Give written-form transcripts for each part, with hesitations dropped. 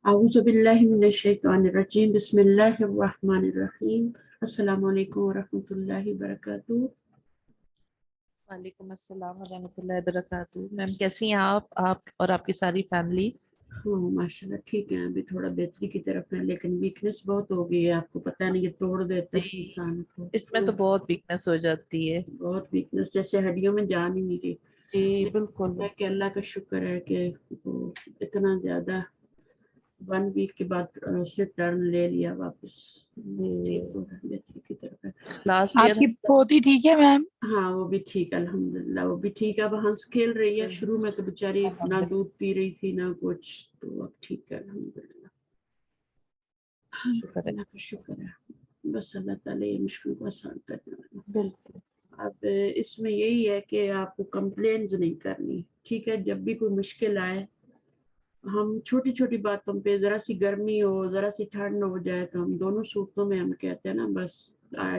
اعوذ باللہ من الشیطان الرجیم بسم اللہ الرحمن الرحیم السلام علیکم ورحمۃ اللہ وبرکاتہ۔ وعلیکم السلام ورحمۃ اللہ وبرکاتہ۔ میم کیسی ہیں آپ اور آپ کی ساری فیملی؟ ہاں ماشاء اللہ ٹھیک ہے، ابھی تھوڑا بہتری کی طرف ہے لیکن ویکنس بہت ہو گئی ہے، آپ کو پتہ نہیں، یہ توڑ دیتا ہے جی، انسان کو، اس میں تو بہت ویکنس ہو جاتی ہے۔ بہت ویکنس، جیسے ہڈیوں میں جان ہی نہیں رہی۔ جی بالکل۔ ہے کہ اللہ کا شکر ہے کہ وہ اتنا زیادہ 1 ویک کے بعد اس نے ٹرن لے لیا واپس، ٹھیک ہو رہا ہے، بہتری کی طرف ہے۔ لاسٹ آپ ایئر کی پوتی ٹھیک ہے میم؟ ہاں وہ بھی ٹھیک ہے الحمدللہ، وہ بھی ٹھیک ہے، اب ہنس کھیل رہی ہے۔ شروع میں تو بیچاری نہ دودھ پی رہی تھی نہ کچھ، تو اب ٹھیک ہے الحمدللہ، شکر ہے، اللہ کا شکر ہے۔ بس اللہ تعالیٰ یہ مشکل کو آسان کرنے والا۔ بالکل اب اس میں یہی ہے کہ آپ کو کمپلینز نہیں کرنی، ٹھیک ہے؟ جب بھی کوئی مشکل آئے، ہم چھوٹی چھوٹی باتوں پہ، ذرا سی گرمی ہو، ذرا سی ٹھنڈ ہو جائے تو ہم دونوں صورتوں میں ہم کہتے ہیں نا بس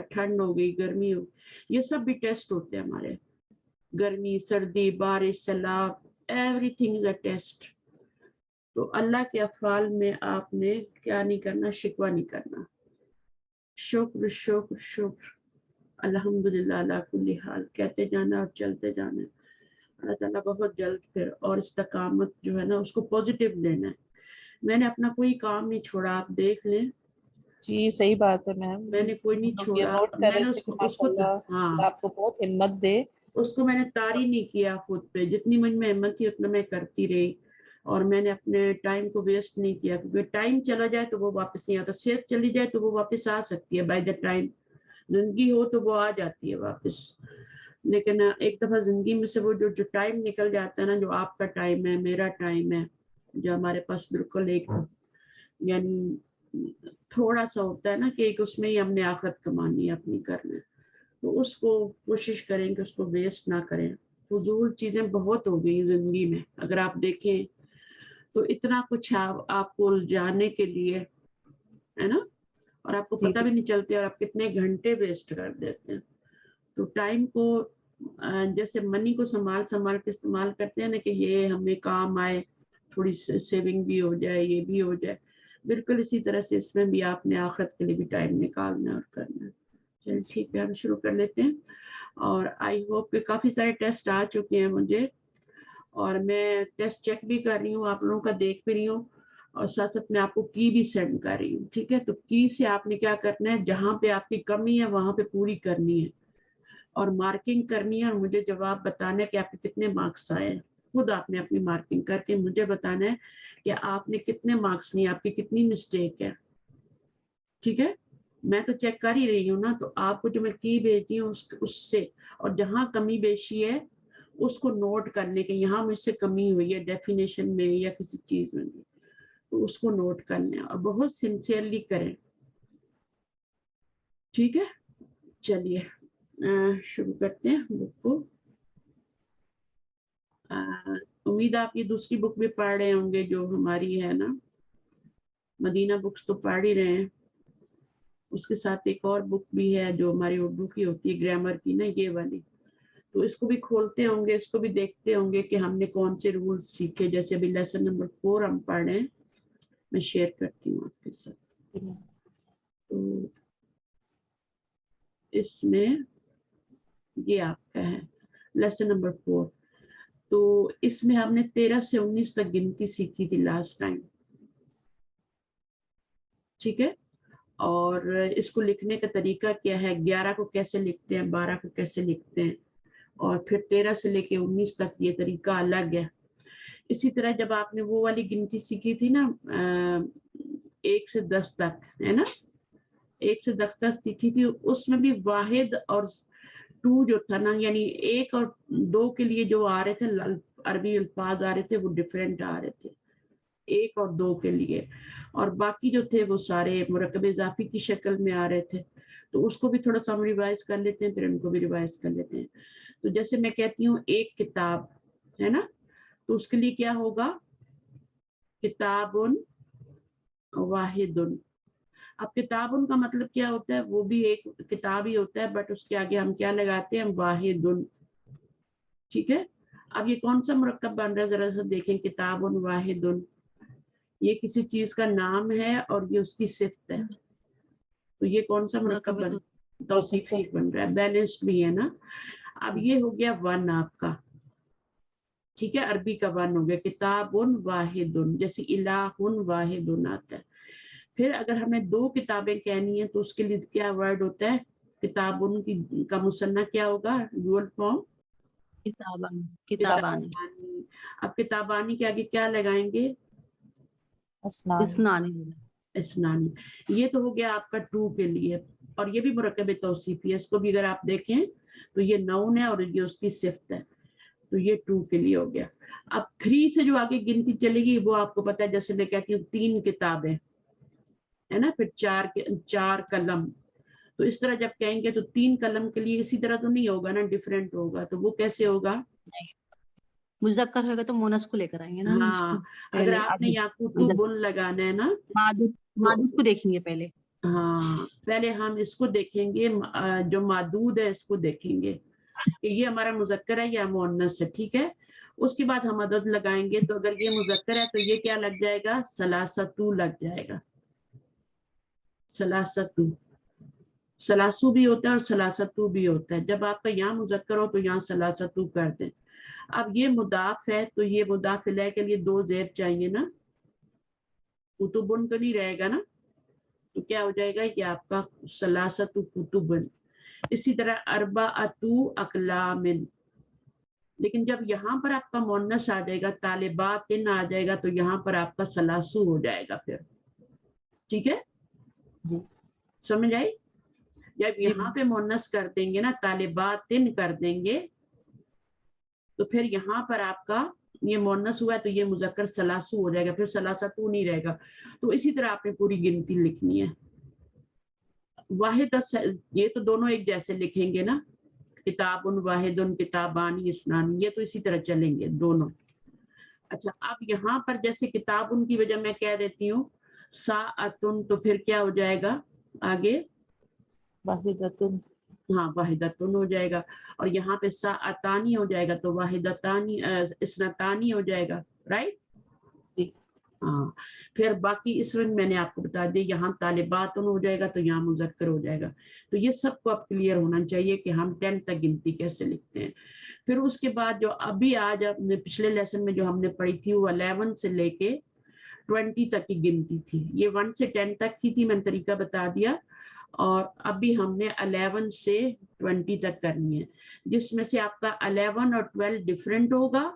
ٹھنڈ ہو گئی، گرمی ہو، یہ سب بھی ٹیسٹ ہوتے ہیں ہمارے، گرمی، سردی، بارش، سیلاب، every thing is a test. تو اللہ کے افعال میں آپ نے کیا نہیں کرنا، شکوہ نہیں کرنا، شکر شکر شکر، الحمدللہ علی کل حال کہتے جانا اور چلتے جانا۔ اللہ تعالیٰ بہت جلد پھر، اور استقامت جو ہے نا اس کو پازیٹیو لینا ہے۔ میں نے اپنا کوئی کام نہیں چھوڑا، آپ دیکھ لیں، جی، صحیح بات ہے میم۔ میں نے کوئی نہیں ہم لوگ یہ چھوڑا، نوٹ کر میں رہے نے تھے کہ اس ماشاء کو اللہ ہاں اللہ آپ کو بہت ہمت دے۔ اس کو میں نے طاری نہیں کیا خود پہ، جتنی مجھ میں ہمت تھی اتنا میں کرتی رہی، اور میں نے اپنے ٹائم کو ویسٹ نہیں کیا، کیونکہ ٹائم چلا جائے تو وہ واپس نہیں آتا، صحت چلی جائے تو وہ واپس آ سکتی ہے، بائی دا ٹائم زندگی ہو تو وہ آ جاتی ہے واپس، لیکن ایک دفعہ زندگی میں سے وہ جو ٹائم نکل جاتا ہے نا، جو آپ کا ٹائم ہے، میرا ٹائم ہے، جو ہمارے پاس بالکل ایک یعنی تھوڑا سا ہوتا ہے نا کہ ایک اس میں ہی ہم نے آخرت کمانی ہے اپنی کرنا ہے، تو اس کو کوشش کریں کہ اس کو ویسٹ نہ کریں۔ فضول چیزیں بہت ہو گئی زندگی میں، اگر آپ دیکھیں تو اتنا کچھ آپ کو جانے کے لیے ہے نا، اور آپ کو جی پتہ بھی نہیں چلتے، اور آپ کتنے گھنٹے ویسٹ کر دیتے ہیں۔ تو ٹائم کو جیسے منی کو سنبھال کے استعمال کرتے ہیں نا کہ یہ ہمیں کام آئے، تھوڑی سیونگ بھی ہو جائے، یہ بھی ہو جائے، بالکل اسی طرح سے اس میں بھی آپ نے آخرت کے لیے بھی ٹائم نکالنا اور کرنا ہے۔ چل ٹھیک ہے، ہم شروع کر لیتے ہیں، اور آئی ہوپ کہ کافی سارے ٹیسٹ آ چکے ہیں مجھے، اور میں ٹیسٹ چیک بھی کر رہی ہوں، آپ لوگوں کا دیکھ بھی رہی ہوں، اور ساتھ ساتھ میں آپ کو کی بھی سینڈ کر رہی ہوں، ٹھیک ہے؟ تو کی سے آپ نے کیا کرنا ہے، جہاں پہ آپ کی کمی ہے وہاں پہ پوری کرنی ہے، اور مارکنگ کرنی ہے، اور مجھے جواب بتانا ہے کہ آپ کے کتنے مارکس آئے ہیں، خود آپ نے اپنی مارکنگ کر کے مجھے بتانا ہے کہ آپ نے کتنے مارکس لیے، آپ کی کتنی مسٹیک ہے، ٹھیک ہے؟ میں تو چیک کر ہی رہی ہوں نا، تو آپ کو جو میں کی بھیجی ہوں اس سے، اور جہاں کمی بیشی ہے اس کو نوٹ کرنے کے، یہاں مجھ سے کمی ہوئی ہے ڈیفینیشن میں یا کسی چیز میں بھی، تو اس کو نوٹ کرنا ہے اور بہت سنسیئرلی کریں، ٹھیک ہے؟ چلیے شروع کرتے ہیں بک کو۔ امید آپ یہ دوسری بک بھی پڑھ رہے ہوں گے جو ہماری ہے نا، مدینہ بکس تو پڑھ ہی رہے ہیں، اس کے ساتھ ایک اور بک بھی ہے جو ہماری اردو کی ہوتی ہے گرامر کی نا، یہ والی، تو اس کو بھی کھولتے ہوں گے، اس کو بھی دیکھتے ہوں گے کہ ہم نے کون سے رول سیکھے، جیسے ابھی لیسن نمبر 4 ہم پڑھ رہے ہیں، میں شیئر کرتی ہوں آپ کے ساتھ۔ تو اس میں یہ آپ کا ہے لیسن نمبر 4، تو اس میں ہم نے 13 سے 19 تک گنتی سیکھی تھی لاسٹ ٹائم، ٹھیک ہے؟ اور اس کو لکھنے کا طریقہ کیا ہے، 11 کو کیسے لکھتے ہیں، 12 کو کیسے لکھتے ہیں، اور پھر 13 سے لے کے 19 تک یہ طریقہ الگ ہے۔ اسی طرح جب آپ نے وہ والی گنتی سیکھی تھی نا 1 سے 10 تک، ہے نا، 1 سے 10 تک سیکھی تھی، اس میں بھی واحد اور 2 جو تھا نا، یعنی 1 اور 2 کے لیے جو آ رہے تھے عربی الفاظ آ رہے تھے وہ ڈیفرنٹ آ رہے تھے 1 اور 2 کے لیے، اور باقی جو تھے وہ سارے مرکب اضافی کی شکل میں آ رہے تھے، تو اس کو بھی تھوڑا سا ہم ریوائز کر لیتے ہیں، پھر ان کو بھی ریوائز کر لیتے ہیں۔ تو جیسے میں کہتی ہوں ایک کتاب ہے نا، تو اس کے لیے کیا ہوگا، کتاب واحد۔ اب کتاب کا مطلب کیا ہوتا ہے، وہ بھی ایک کتاب ہی ہوتا ہے، بٹ اس کے آگے ہم کیا لگاتے ہیں، واحد، ٹھیک ہے؟ اب یہ کون سا مرکب بن رہا ہے ذرا سا دیکھیں، کتاب واحد، یہ کسی چیز کا نام ہے اور یہ اس کی صفت ہے، تو یہ کون سا مرکب بن توصیفی بن رہا ہے، بیلنسڈ بھی ہے نا. اب یہ ہو گیا ون آپ کا، ٹھیک ہے، عربی کا ون ہو گیا. کتاب واحد، جیسے الہ واحد آتا ہے. پھر اگر ہمیں دو کتابیں کہنی ہیں تو اس کے لیے کیا ورڈ ہوتا ہے؟ کتاب کا مثنیٰ کیا ہوگا؟ ڈوئل فارم کتابانی. اب کتابانی کے آگے کیا لگائیں گے؟ اسنانی. یہ تو ہو گیا آپ کا ٹو کے لیے، اور یہ بھی مرکب توصیفی ہے. اس کو بھی اگر آپ دیکھیں تو یہ نون ہے اور یہ اس کی صفت ہے، تو یہ ٹو کے لیے ہو گیا. اب تھری سے جو آگے گنتی چلے گی وہ آپ کو پتا ہے، جیسے میں کہتی ہوں 3 کتابیں ہے نا، پھر 4 قلم. تو اس طرح جب کہیں گے تو 3 قلم کے لیے اسی طرح تو نہیں ہوگا نا، ڈیفرنٹ ہوگا. تو وہ کیسے ہوگا؟ مذکر ہوگا تو مونس کو لے کر آئیں گے نا. ہاں، اگر آپ نے یہاں کتبن لگانا ہے نا، مادود کو دیکھیں گے پہلے. ہاں پہلے ہم اس کو دیکھیں گے، جو مادود ہے اس کو دیکھیں گے کہ یہ ہمارا مذکر ہے یا مؤنث ہے، ٹھیک ہے. اس کے بعد ہم عدد لگائیں گے، تو اگر یہ مذکر ہے تو یہ کیا لگ جائے گا؟ ثلاثتو لگ جائے گا. ثلاثتو، ثلاثو بھی ہوتا ہے اور ثلاثتو بھی ہوتا ہے. جب آپ کا یہاں مذکر ہو تو یہاں ثلاثتو کر دیں. اب یہ مضاف ہے تو یہ مضاف الیہ کے لیے 2 زیر چاہیے نا، کتبن تو نہیں رہے گا نا، تو کیا ہو جائے گا؟ یہ آپ کا ثلاثت کتبن. اسی طرح اربعۃ اقلام، لیکن جب یہاں پر آپ کا مؤنث آ جائے گا، طالبات آ جائے گا، تو یہاں پر آپ کا ثلاثو ہو جائے گا پھر. ٹھیک ہے جی سمجھ آئی؟ جب یہاں پہ مؤنث کر دیں گے نا، طالبات کر دیں گے، تو پھر یہاں پر آپ کا یہ مؤنث ہوا ہے تو یہ مذکر ثلاثو ہو جائے گا، پھر ثلاثتو نہیں رہے گا. تو اسی طرح آپ نے پوری گنتی لکھنی ہے. واحد اور یہ تو دونوں ایک جیسے لکھیں گے نا، کتاب واحد، کتابانی، اسنانی، یہ تو اسی طرح چلیں گے دونوں. اچھا اب یہاں پر جیسے کتاب ان کی وجہ میں کہہ دیتی ہوں ساعتن، تو پھر کیا ہو جائے گا آگے؟ واحدتن. ہاں واحدتن ہو جائے گا. اور یہاں پہ ساعتانی ہو جائے گا تو واحدتانی، اسنتانی ہو جائے گا. رائٹ؟ ہاں. پھر باقی اس میں نے آپ کو بتا دیا، یہاں طالبات ہو جائے گا تو یہاں مذکر ہو جائے گا. تو یہ سب کو اب کلیئر ہونا چاہیے کہ ہم 10 تک گنتی کیسے لکھتے ہیں. پھر اس کے بعد جو ابھی آج پچھلے لیسن میں جو ہم نے پڑھی تھی وہ 11 سے لے کے 20 تک کی گنتی تھی. یہ 1 سے 10 تک کی تھی، میں نے طریقہ بتا دیا. اور ابھی ہم نے 11 سے 20 تک کرنی ہے، جس میں سے آپ کا 11 اور 12 ڈیفرنٹ ہوگا،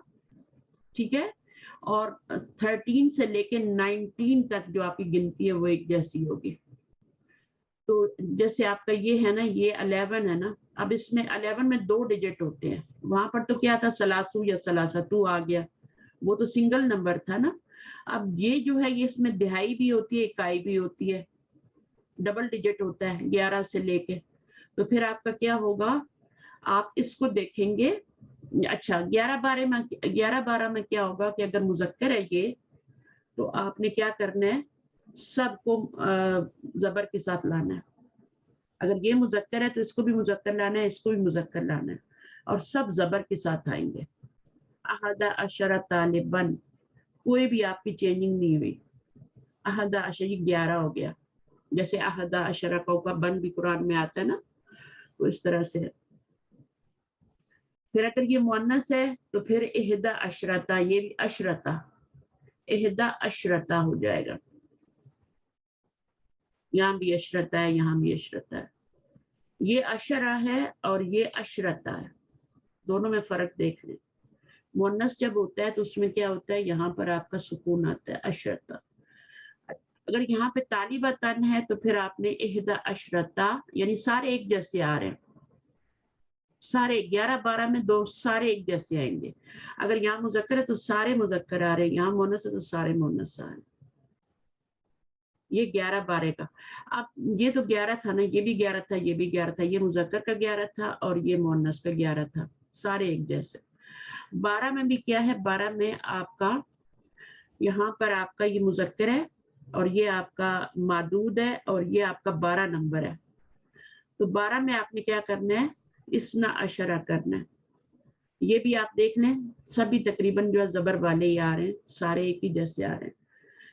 ٹھیک ہے. اور 13 سے لے کے 19 تک جو آپ کی گنتی ہے وہ ایک جیسی ہوگی. تو جیسے آپ کا یہ ہے نا، یہ 11 ہے نا، اب اس میں 11 میں 2 ڈیجٹ ہوتے ہیں. وہاں پر تو کیا تھا؟ ثلاثو یا ثلاثتو آ گیا، وہ تو سنگل نمبر تھا نا. اب یہ جو ہے یہ اس میں دہائی بھی ہوتی ہے، اکائی بھی ہوتی ہے، ڈبل ڈیجٹ ہوتا ہے 11 سے لے کے. تو پھر آپ کا کیا ہوگا؟ آپ اس کو دیکھیں گے. اچھا 11-12 میں کیا ہوگا کہ اگر مذکر ہے یہ، تو آپ نے کیا کرنا ہے؟ سب کو زبر کے ساتھ لانا ہے. اگر یہ مذکر ہے تو اس کو بھی مذکر لانا ہے، اس کو بھی مذکر لانا ہے، اور سب زبر کے ساتھ آئیں گے. احد عشر طالبن، کوئی بھی آپ کی چینجنگ نہیں ہوئی. احد عشر 11 ہو گیا، جیسے احد عشر کا بن بھی قرآن میں آتا ہے نا، تو اس طرح سے. پھر اگر یہ مؤنث ہے تو پھر احدی عشرتا، یہ بھی عشرتا، احدی عشرتا ہو جائے گا. یہاں بھی عشرتا ہے، یہاں بھی عشرتا ہے. یہ عشرہ ہے اور یہ عشرتا ہے، دونوں میں فرق دیکھ لیں. مؤنث جب ہوتا ہے تو اس میں کیا ہوتا ہے؟ یہاں پر آپ کا سکون آتا ہے، عشرتا. اگر یہاں پہ طالبتن ہے تو پھر آپ نے احدی عشرتا، یعنی سارے ایک جیسے آ رہے ہیں، سارے 11-12 میں 2 سارے ایک جیسے آئیں گے. اگر یہاں مذکر ہے تو سارے مذکر آ رہے ہیں، یہاں مؤنث ہے تو سارے مؤنث آ رہے ہیں. یہ 11-12 کا. اب یہ تو 11 تھا نا، یہ بھی 11 تھا، یہ بھی 11 تھا، یہ مذکر کا 11 تھا اور یہ مؤنث کا 11 تھا، سارے ایک جیسے. 12 میں بھی کیا ہے؟ 12 میں آپ کا یہاں پر آپ کا یہ مذکر ہے اور یہ آپ کا معدود ہے اور یہ آپ کا 12 نمبر ہے. تو 12 میں آپ نے کیا کرنا ہے؟ اسنا عشرہ کرنا ہے. یہ بھی آپ دیکھ لیں، سبھی تقریباً جو ہے زبر والے ہی آ رہے ہیں، سارے ایک ہی جیسے آ رہے ہیں.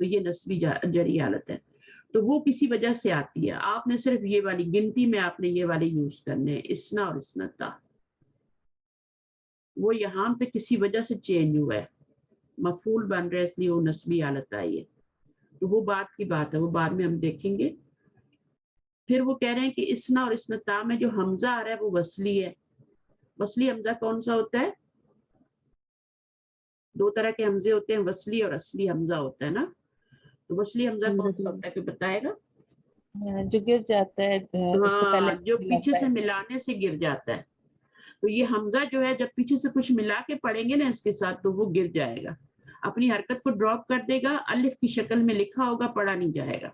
تو یہ نسبی جری حالت ہے، تو وہ کسی وجہ سے آتی ہے. آپ نے صرف یہ والی گنتی میں آپ نے یہ والے یوز کرنے ہیں، اسنا اور اسنتا. وہ یہاں پہ کسی وجہ سے چینج ہوا ہے، مفعول بن رہا ہے اس لیے وہ نسبی حالت آئی ہے. تو وہ بات کی بات ہے، وہ بعد میں ہم دیکھیں گے. پھر وہ کہہ رہے ہیں کہ اسنا اور اسنتا میں جو حمزہ آ رہا ہے وہ وصلی ہے. وصلی حمزہ کون سا ہوتا ہے؟ دو طرح کے حمزے ہوتے ہیں، وصلی اور اصلی حمزہ ہوتا ہے نا. تو وصلی حمزہ کون سا ہوتا ہے کوئی بتائے گا؟ جو گر جاتا ہے اس سے پہلے ہاں، جو پیچھے سے ملانے سے گر جاتا ہے. تو یہ حمزہ جو ہے جب پیچھے سے کچھ ملا کے پڑھیں گے نا اس کے ساتھ تو وہ گر جائے گا، اپنی حرکت کو ڈراپ کر دے گا، الف کی شکل میں لکھا ہوگا، پڑھا نہیں جائے گا.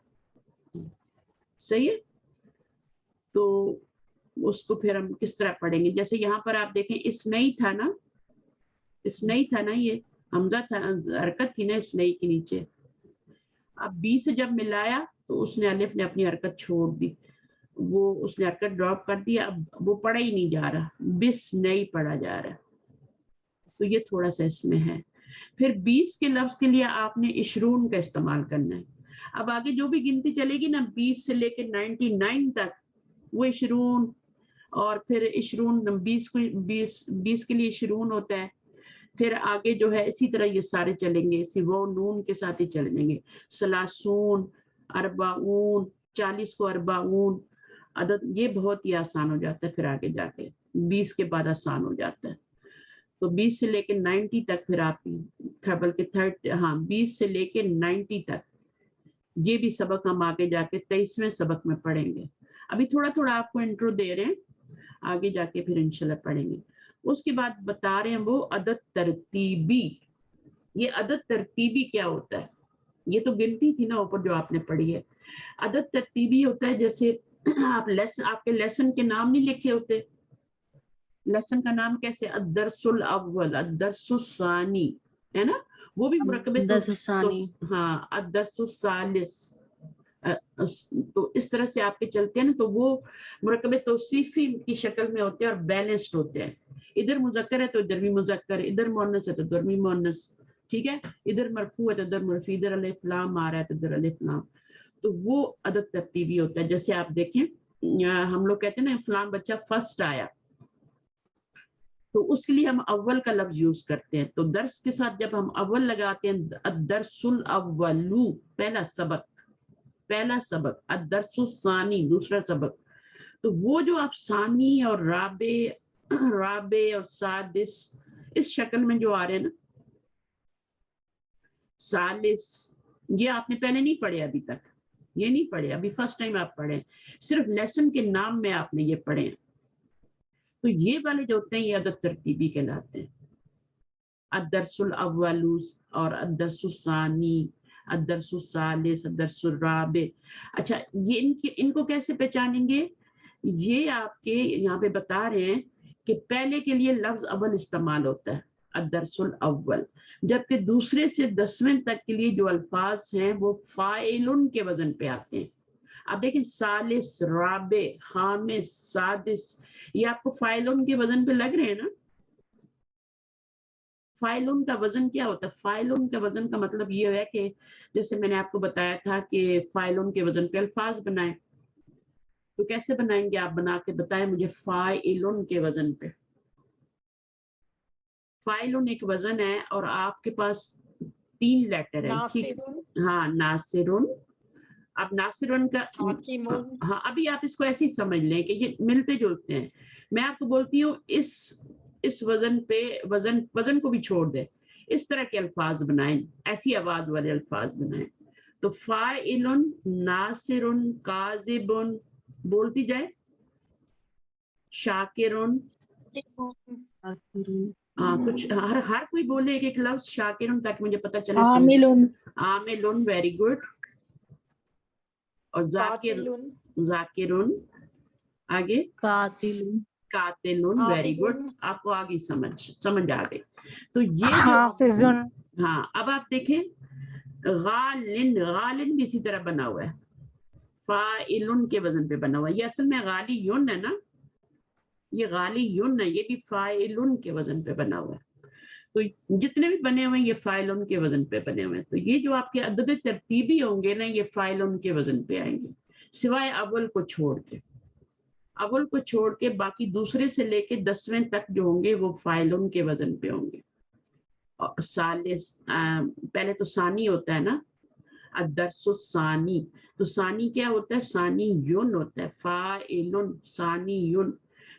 صحیح ہے. تو اس کو پھر ہم کس طرح پڑھیں گے؟ جیسے یہاں پر آپ دیکھیں اس نہیں تھا نا، اس نہیں تھا نا، یہ حمزہ تھا، حرکت تھی نا اس نہیں کے نیچے. اب بی سے جب ملایا تو اس نے الف نے اپنی حرکت چھوڑ دی، وہ اس نے حرکت ڈراپ کر دیا، اب وہ پڑھا ہی نہیں جا رہا، بس نہیں پڑھا جا رہا. تو یہ تھوڑا سا اس میں ہے. پھر 20 کے لفظ کے لیے آپ نے عشرون کا استعمال کرنا ہے. اب آگے جو بھی گنتی چلے گی نا 20 سے لے کے 99 تک وہ عشرون، اور پھر عشرون 20 کے لیے عشرون ہوتا ہے. پھر آگے جو ہے اسی طرح یہ سارے چلیں گے، اسی وہ نون کے ساتھ ہی چلیں گے. سلاسون، اربعون، 40 کو اربعون عدد، یہ بہت ہی آسان ہو جاتا ہے. پھر آگے جا کے 20 کے بعد آسان ہو جاتا ہے. تو 20 سے لے کے 90 تک پھر آپ بلکہ 20 سے لے کے 90 تک یہ بھی سبق ہم آگے جا کے 23ویں سبق میں پڑھیں گے. ابھی تھوڑا تھوڑا آپ کو انٹرو دے رہے ہیں، آگے جا کے پھر انشاءاللہ پڑھیں گے. اس کے بعد بتا رہے ہیں وہ عدد ترتیبی. یہ عدد ترتیبی کیا ہوتا ہے؟ یہ تو گنتی تھی نا اوپر جو آپ نے پڑھی ہے. عدد ترتیبی ہوتا ہے جیسے آپ کے لیسن کے نام نہیں لکھے ہوتے. لیسن کا نام کیسے؟ الدرس الاول، الدرس الثانی، ہے نا. وہ بھی مرکب ہاں، الدرس الثالث. تو اس طرح سے آپ کے چلتے ہیں نا، تو وہ مرکب توصیفی کی شکل میں ہوتے ہیں اور بیلنسڈ ہوتے ہیں. ادھر مذکر ہے تو ادھر بھی مذکر، ادھر مؤنث ہے تو ادھر بھی مؤنث، ٹھیک ہے. ادھر مرفوع ہے تو ادھر مرفوع، ادھر الف لام آ رہا ہے تو ادھر الف لام. تو وہ عدد ترتیبی ہوتا ہے. جیسے آپ دیکھیں ہم لوگ کہتے ہیں نا فلاں بچہ فرسٹ آیا، تو اس کے لیے ہم اول کا لفظ یوز کرتے ہیں. تو درس کے ساتھ جب ہم اول لگاتے ہیں، الدرس الاولو پہلا سبق، الدرس الثانی دوسرا سبق. تو وہ جو آپ ثانی اور رابع اور سادس اس شکل میں جو آ رہے ہیں نا، ثالث، یہ آپ نے پہلے نہیں پڑھے ابھی تک، یہ نہیں پڑھے ابھی، فرسٹ ٹائم آپ پڑھے، صرف لیسن کے نام میں آپ نے یہ پڑھے ہیں. تو یہ والے جو ہوتے ہیں یہ عدد ترتیبی کہلاتے ہیں. الدرس الاول اور الدرس الثانی، الدرس الثالث، الدرس الرابع. اچھا، یہ ان کو کیسے پہچانیں گے؟ یہ آپ کے یہاں پہ بتا رہے ہیں کہ پہلے کے لیے لفظ اول استعمال ہوتا ہے، الدرس الاول، جبکہ دوسرے سے 10ویں تک کے لیے جو الفاظ ہیں وہ فاعلن کے وزن پہ آتے ہیں. آپ دیکھیں ثالث، رابع، خامس، سادس، یہ آپ کو فاعلن کے وزن پہ لگ رہے ہیں نا. فاعلن کا وزن کیا ہوتا ہے؟ فاعلن کا وزن کا مطلب یہ ہے کہ جیسے میں نے آپ کو بتایا تھا کہ فاعلن کے وزن پہ الفاظ بنائیں، تو کیسے بنائیں گے؟ آپ بنا کے بتائیں مجھے. فاعلن کے وزن پہ، فاعلن ایک وزن ہے اور آپ کے پاس 3 لیٹر ہے. ہاں، ناصرن. اب ناصرن کا ہاں، ابھی آپ اس کو ایسے ہی سمجھ لیں کہ یہ ملتے جلتے ہیں. میں آپ کو بولتی ہوں اس وزن پہ وزن کو بھی چھوڑ دیں، اس طرح کے الفاظ بنائیں، ایسی آواز والے الفاظ بنائیں. تو فاعلن، ناصرن، کاذبن، بولتی جائے. شاکرن، کچھ ہر کوئی بولے ایک ایک لفظ. شاکرن تاکہ مجھے پتہ چلے. عاملن، ویری گڈ. اور ذاکرن، آگے قاتلن، ویری گڈ. آپ کو آگے سمجھ آ گئی. تو یہ حافظن. ہاں، اب آپ دیکھیں غالن بھی اسی طرح بنا ہوا ہے، فاعلن کے وزن پہ بنا ہوا ہے. یہ اصل میں غالیون ہے نا، یہ غالیون ہے، یہ بھی فاعلن کے وزن پہ بنا ہوا ہے. تو جتنے بھی بنے ہوئے ہیں یہ فاعلن کے وزن پہ بنے ہوئے ہیں. تو یہ جو آپ کے عدد ترتیبی ہوں گے نا یہ فاعلن کے وزن پہ آئیں گے سوائے اول کو چھوڑ کے. اول کو چھوڑ کے باقی دوسرے سے لے کے 10ویں تک جو ہوں گے وہ فاعلن کے وزن پہ ہوں گے. اور ثالث پہلے تو ثانی ہوتا ہے نا الدرس الثانی. تو ثانی کیا ہوتا ہے؟ ثانی یون ہوتا ہے فاعلن ثانی یون.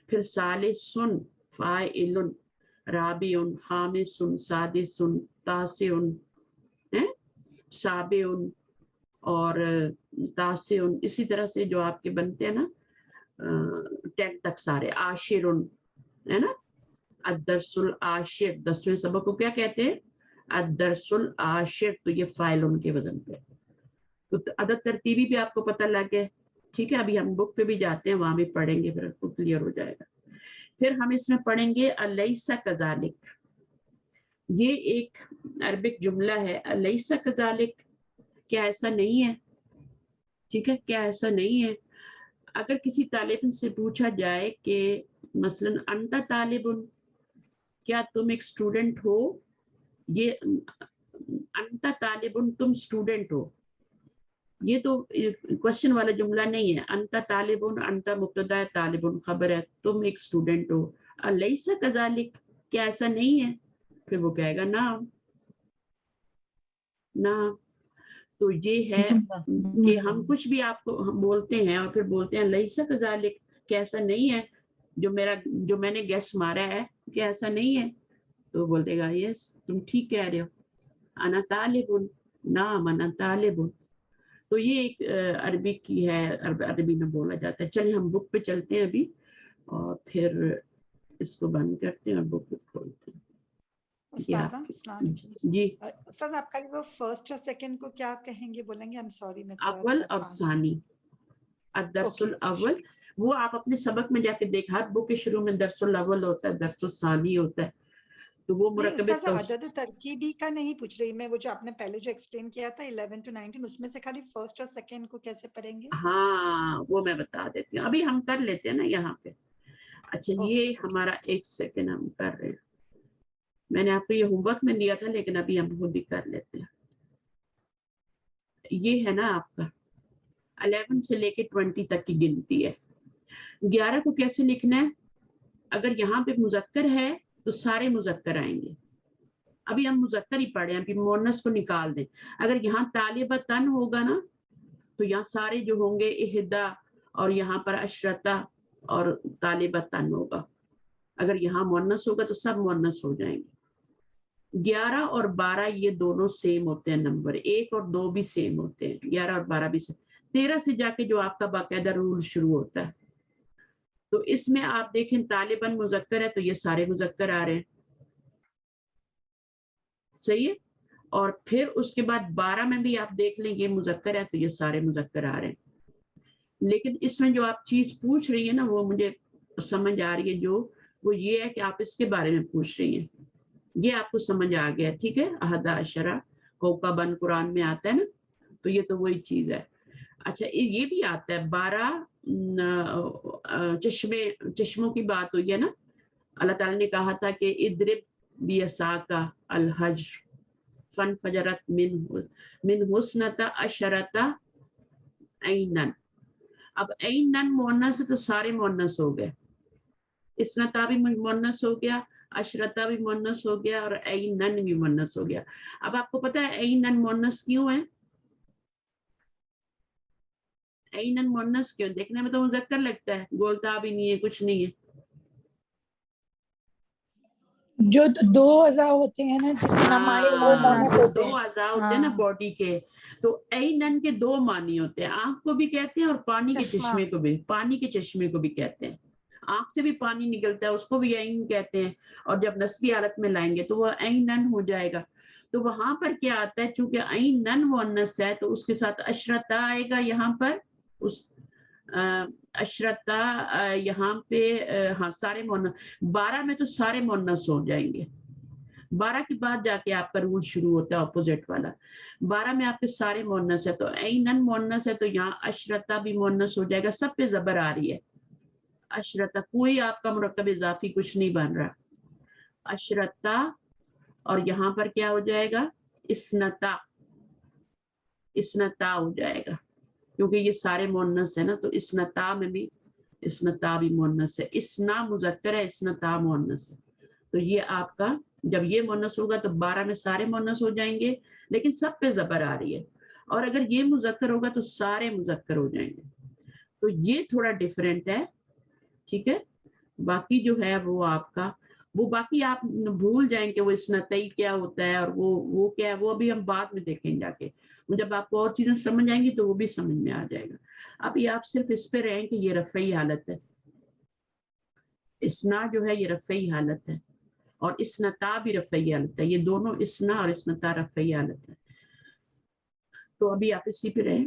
پھر ثالثن فاعلن رابعن خامسن سادسن تاسعن سابعن اور تاسعن. اسی طرح سے جو آپ کے بنتے ہیں نا 10 تک سارے. عاشرن ہے نا الدرس العاشر 10ویں سبق کو کیا کہتے ہیں؟ الدرس العاشر. تو یہ فاعلن کے وزن پہ. تو عدد ترتیبی بھی آپ کو پتہ لگ گیا. ٹھیک ہے ابھی ہم بک پہ بھی جاتے ہیں وہاں بھی پڑھیں گے پھر آپ کو کلیئر ہو جائے گا. پھر ہم اس میں پڑھیں گے الیس کذالک. یہ ایک عربک جملہ ہے الیس کذالک کیا ایسا نہیں ہے. ٹھیک ہے کیا ایسا نہیں ہے. اگر کسی طالب سے پوچھا جائے کہ مثلا انت طالب کیا تم ایک اسٹوڈنٹ ہو. یہ انت طالب تم اسٹوڈنٹ ہو یہ تو کوشچن والا جملہ نہیں ہے. انت طالب انت مبتدا ہے طالب خبر ہے تم ایک اسٹوڈنٹ ہو. الیس کذالک کیا ایسا نہیں ہے. پھر وہ کہے گا نعم نعم. تو یہ ہے کہ ہم کچھ بھی آپ کو ہم بولتے ہیں اور پھر بولتے ہیں الیس کذالک کیا ایسا نہیں ہے. جو میں نے گیس مارا ہے کہ ایسا نہیں ہے تو بولتے گا یس تم ٹھیک کہہ رہے ہو. انا طالب نعم انا طالب. تو یہ ایک عربی کی ہے عربی میں بولا جاتا ہے. چلیے ہم بک پہ چلتے ہیں ابھی اور پھر اس کو بند کرتے ہیں اور بک پہ کھولتے ہیں. استاذہ السلام علیکم. جی استاذ آپ کا وہ فرسٹ اور سیکنڈ کو کیا کہیں گے بولیں گے؟ سوری میں اول اور ثانی الدرس الاول وہ آپ اپنے سبق میں جا کے دیکھ ہر بک کے شروع میں درس الاول ہوتا ہے درس الثانی ہوتا ہے. تو وہ مرکب عدد ترکیبی کا نہیں پوچھ رہی میں. وہ جو آپ نے پہلے جو ایکسپلین کیا تھا 11 to 19 اس میں سے خالی فرسٹ اور سیکنڈ کو کیسے پڑھیں گے؟ ہاں وہ میں بتا دیتی ہوں ابھی ہم کر لیتے ہیں نا یہاں پہ. اچھا یہ ہمارا ایک سیکنڈ ہم کر رہے ہیں. میں نے آپ کو یہ ہوم ورک میں دیا تھا لیکن ابھی ہم خود ہی کر لیتے ہیں. یہ ہے نا آپ کا 11 سے لے کے 20 تک کی گنتی ہے. 11 کو کیسے لکھنا ہے؟ اگر یہاں پہ مذکر ہے تو سارے مذکر آئیں گے. ابھی ہم مذکر ہی پڑھے ہیں ابھی مؤنث کو نکال دیں. اگر یہاں طالبتن ہوگا نا تو یہاں سارے جو ہوں گے احدا اور یہاں پر اشرتا اور طالبتن ہوگا. اگر یہاں مؤنث ہوگا تو سب مؤنث ہو جائیں گے. 11 اور 12 یہ دونوں سیم ہوتے ہیں نمبر. 1 اور 2 بھی سیم ہوتے ہیں 11 اور 12 بھی سیم. 13 سے جا کے جو آپ کا باقاعدہ رول شروع ہوتا ہے. تو اس میں آپ دیکھیں طالباً مذکر ہے تو یہ سارے مذکر آ رہے ہیں. صحیح ہے. اور پھر اس کے بعد 12 میں بھی آپ دیکھ لیں یہ مذکر ہے تو یہ سارے مذکر آ رہے ہیں. لیکن اس میں جو آپ چیز پوچھ رہی ہیں نا وہ مجھے سمجھ آ رہی ہے جو وہ یہ ہے کہ آپ اس کے بارے میں پوچھ رہی ہیں. یہ آپ کو سمجھ آ گیا ٹھیک ہے. احد عشرہ کوکبن قرآن میں آتا ہے نا تو یہ تو وہی چیز ہے. اچھا یہ بھی آتا ہے 12 چشموں کی بات ہوئی ہے نا. اللہ تعالیٰ نے کہا تھا کہ اضرب بعصاک الحجر فانفجرت من حسنتا عشرۃ عینا. اب عینا مؤنث ہے تو سارے مؤنث ہو گئے. اسنتا بھی مؤنث ہو گیا عشرتا بھی مؤنث ہو گیا اور عینا بھی مؤنث ہو گیا. اب آپ کو پتہ ہے عینا مؤنث کیوں ہے؟ عینا مؤنث کیوں؟ دیکھنے میں تو مذکر لگتا ہے بولتا بھی نہیں ہے کچھ نہیں ہے. جو دو اعضاء ہوتے ہیں نا جس نمائے وہ مونس ہوتے دو ہیں. اعضاء ہوتے ہیں نا باڈی کے. تو عینن کے 2 معنی ہوتے ہیں. آنکھ کو بھی کہتے ہیں اور پانی کے چشمے کو بھی. پانی کے چشمے کو بھی کہتے ہیں. آنکھ سے بھی پانی نکلتا ہے اس کو بھی عین کہتے ہیں. اور جب نسبی حالت میں لائیں گے تو وہ عینن ہو جائے گا. تو وہاں پر کیا آتا ہے چونکہ عینن مؤنث ہے تو اس کے ساتھ عشرتا آئے گا. یہاں پر اس عشرتا یہاں پہ ہاں سارے مؤنث. 12 میں تو سارے مؤنث ہو جائیں گے. 12 کے بعد جا کے آپ کا رول شروع ہوتا ہے اپوزٹ والا. 12 میں آپ کے سارے مؤنث ہے تو عینن مؤنث ہے تو یہاں عشرتا بھی مؤنث ہو جائے گا. سب پہ زبر آ رہی ہے عشرتا. کوئی آپ کا مرکب اضافی کچھ نہیں بن رہا. عشرتا اور یہاں پر کیا ہو جائے گا؟ اسنتا، اسنتا ہو جائے گا، کیونکہ یہ سارے مؤنث ہیں نا، تو اسنتا میں بھی، اسنتا بھی مؤنث ہے، اسنا مذکر ہے، اسنتا مؤنث ہے. تو یہ آپ کا جب یہ مؤنث ہوگا تو 12 میں سارے مؤنث ہو جائیں گے، لیکن سب پہ زبر آ رہی ہے. اور اگر یہ مذکر ہوگا تو سارے مذکر ہو جائیں گے. تو یہ تھوڑا ڈفرینٹ ہے، ٹھیک ہے. باقی جو ہے وہ آپ کا، وہ باقی آپ بھول جائیں کہ وہ اسنتئی کیا ہوتا ہے اور وہ کیا ہے، وہ ابھی ہم بعد میں دیکھیں جا کے. جب آپ کو اور چیزیں سمجھ آئیں گی تو وہ بھی سمجھ میں آ جائے گا. ابھی آپ صرف اس پہ رہیں کہ یہ رفعی حالت ہے، اسنا جو ہے یہ رفعی حالت ہے، اور اسنتا بھی رفعی حالت ہے. یہ دونوں اسنا اور اسنتا رفعی حالت ہے. تو ابھی آپ اسی پہ رہیں.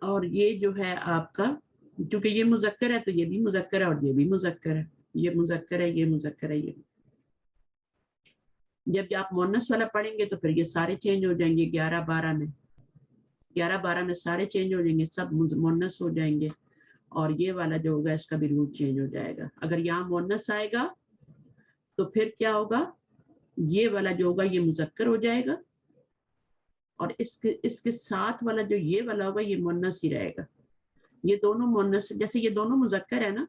اور یہ جو ہے آپ کا، چونکہ یہ مذکر ہے تو یہ بھی مذکر ہے اور یہ بھی مذکر ہے، یہ مذکر ہے، یہ مذکر ہے. یہ جب آپ مؤنث والا پڑھیں گے تو پھر یہ سارے چینج ہو جائیں گے. 11-12 میں 11-12 میں سارے چینج ہو جائیں گے، سب مؤنث ہو جائیں گے. اور یہ والا جو ہوگا اس کا بھی رول چینج ہو جائے گا. اگر یہاں مؤنث آئے گا تو پھر کیا ہوگا؟ یہ والا جو ہوگا یہ مذکر ہو جائے گا، اور اس کے ساتھ والا جو یہ والا ہوگا یہ مؤنث ہی رہے گا. یہ دونوں مؤنث، جیسے یہ دونوں مذکر ہے نا،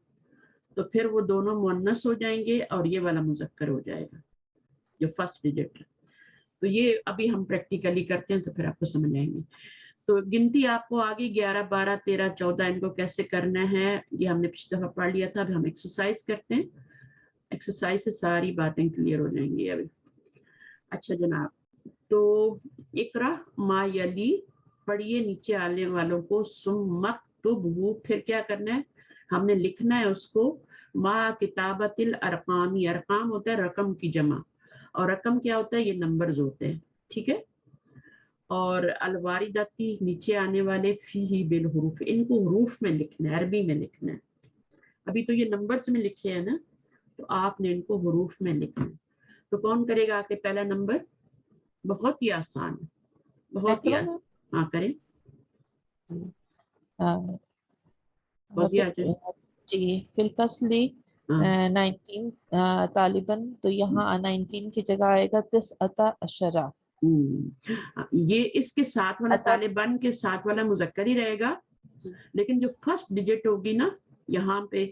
تو پھر وہ دونوں مؤنث ہو جائیں گے اور یہ والا مذکر ہو جائے گا جو فرسٹ ڈیجٹ ہے. تو یہ ابھی ہم پریکٹیکلی کرتے ہیں تو پھر آپ کو سمجھ آئیں گے. تو گنتی آپ کو آگے 11 12 13 14 ان کو کیسے کرنا ہے یہ ہم نے پچھلی دفعہ پڑھ لیا تھا. اب ہم ایکسرسائز کرتے ہیں، ایکسرسائز سے ساری باتیں کلیئر ہو جائیں گی ابھی. اچھا جناب، تو اقرا ما یلی، پڑھیے نیچے آنے والوں کو. سمکتبہ، پھر کیا کرنا ہے؟ ہم نے لکھنا ہے اس کو. ما کتابت الارقامی، ارقام ہوتا ہے رقم کی جمع، اور رقم کیا ہوتا ہے؟ یہ نمبرز ہوتے ہیں، ٹھیک ہے. اور الواردتی، نیچے آنے والے فیہ بالحروف، ان کو حروف میں لکھنا ہے، عربی میں لکھنا ہے. ابھی تو یہ نمبرز میں لکھے ہیں نا، تو آپ نے ان کو حروف میں لکھنا ہے. تو کون کرے گا آگے پہلا نمبر؟ بہت ہی آسان ہے، بہت ہی آسان. ہاں کریں فوزیہ جی. جی فی الفصل 19 طالباً، تو یہاں 19 کی جگہ آئے گا 19 یہ اس کے ساتھ والا طالبان کے ساتھ والا مذکر ہی رہے گا، لیکن جو فرسٹ ڈیجٹ ہوگی نا یہاں پہ،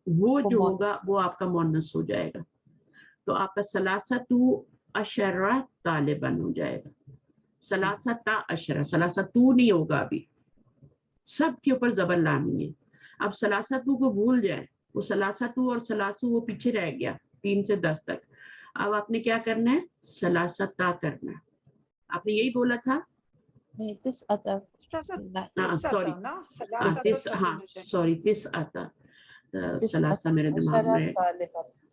وہ جو ہوگا وہ آپ کا مؤنث ہو جائے گا. تو آپ کا 13 طالبان ہو جائے گا. 13 ثلاثتو نہیں ہوگا، ابھی سب کے اوپر زبر لانی ہے. اب 13 کو بھول جائے، وہ 13 اور 13 وہ پیچھے رہ گیا 3 سے 10 تک. اب آپ نے کیا کرنا ہے؟ 13 کرنا ہے. آپ نے یہی بولا تھا. سوری 13 میرے دماغ میں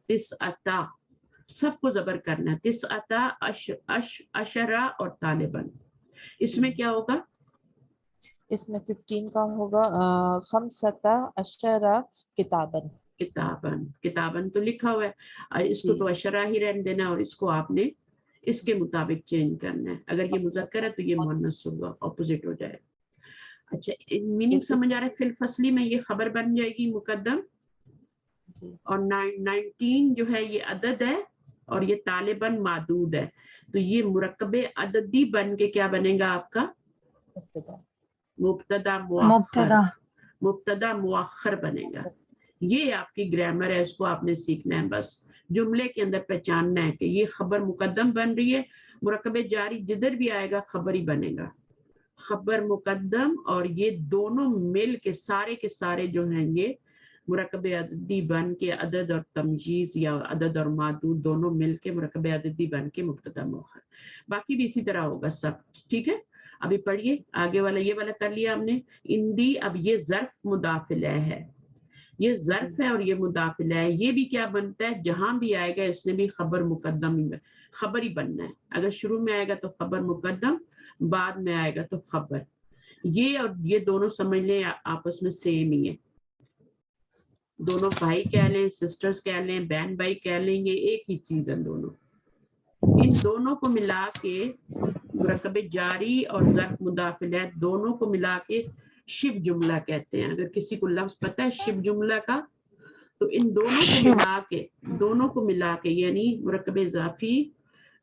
13 سب کو زبر کرنا ہے. 19 اور طالباً. اس میں کیا ہوگا؟ اس میں 15 کا ہوگا 15 کتاباً. کتاباً تو لکھا ہوا ہے، اس کو تو اشرا ہی رہنے دینا، اور اس کو آپ نے اس کے مطابق چینج کرنا ہے. اگر یہ مذکر ہے تو یہ مؤنث ہوگا، اپوزٹ ہو جائے. اچھا میننگ سمجھ آ رہا ہے؟ فی الفصلی میں یہ خبر بن جائے گی مقدم، اور 19 جو ہے یہ عدد ہے، اور یہ طالباً معدود ہے. تو یہ مرکب عددی بن کے کیا بنے گا آپ کا؟ مبتدا مؤخر بنے گا. یہ آپ کی گرامر ہے، اس کو آپ نے سیکھنا ہے. بس جملے کے اندر پہچاننا ہے کہ یہ خبر مقدم بن رہی ہے. مرکب جاری جدھر بھی آئے گا خبر ہی بنے گا، خبر مقدم. اور یہ دونوں مل کے سارے جو ہیں یہ مرکب عددی بن کے عدد اور تمجیز یا عدد اور معدود دونوں مل کے مرکب عددی بن کے مبتدا مؤخر. باقی بھی اسی طرح ہوگا سب، ٹھیک ہے. ابھی پڑھیے آگے والا، یہ والا کر لیا ہم نے. اندی، اب یہ ظرف مداخلہ ہے، یہ ظرف ہے اور یہ مداخلہ ہے. یہ بھی کیا بنتا ہے؟ جہاں بھی آئے گا اس نے بھی خبر مقدم خبر ہی بننا ہے. اگر شروع میں آئے گا تو خبر مقدم، بعد میں آئے گا تو خبر. یہ اور یہ دونوں سمجھ لیں آپس میں سیم ہی ہے. دونوں بھائی کہہ لیں، سسٹرز کہہ لیں، بہن بھائی کہہ لیں، یہ ایک ہی چیز ہے دونوں. ان دونوں کو ملا کے مرکب جاری اور ظرف مداخلہ دونوں کو ملا کے شبہ جملہ کہتے ہیں. اگر کسی کو لفظ پتہ ہے شبہ جملہ کا، تو ان دونوں کو ملا کے یعنی مرکب اضافی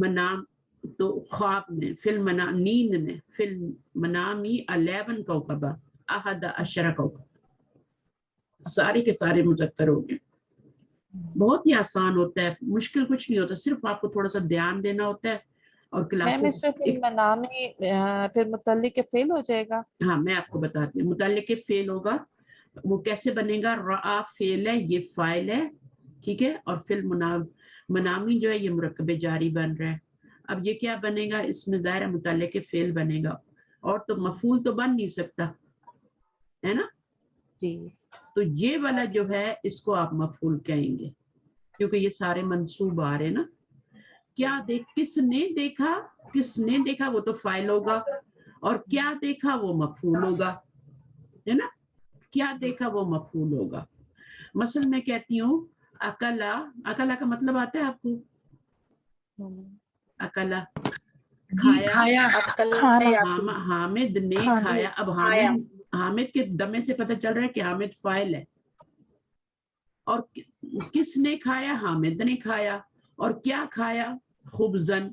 منام تو خواب میں، فلم نیند میں، فلم منامی 11 کوكبا 11 کوكب، سارے کے سارے مذکر ہو گئے. بہت ہی آسان ہوتا ہے، مشکل کچھ نہیں ہوتا، صرف آپ کو تھوڑا سا دھیان دینا ہوتا ہے. اور میم کلاسز اس میں پھر منامی پھر متعلق فعل ہو جائے گا. ہاں میں آپ کو بتاتی ہوں. متعلق فعل ہوگا، وہ کیسے بنے گا؟ رآ فعل ہے، یہ فاعل ہے، ٹھیک ہے، اور فعل منامی جو ہے یہ مرکب جاری بن رہا ہے. اب یہ کیا بنے گا؟ اس میں ظاہر متعلق فعل بنے گا، اور تو مفعول تو بن نہیں سکتا ہے نا. جی تو یہ والا جو ہے اس کو آپ مفعول کہیں گے، کیونکہ یہ سارے منصوب آ رہے ہیں نا. کیا کس نے دیکھا، کس نے دیکھا وہ تو فاعل ہوگا، اور کیا دیکھا وہ مفعول ہوگا، ہے نا. کیا دیکھا وہ مفعول ہوگا. مثلا میں کہتی ہوں اکلا، اکلا کا مطلب آتا ہے آپ کو؟ اکلا کھایا، حامد نے کھایا. اب حامد کے دمے سے پتہ چل رہا ہے کہ حامد فاعل ہے، اور کس نے کھایا؟ حامد نے کھایا. اور کیا کھایا؟ خبزن.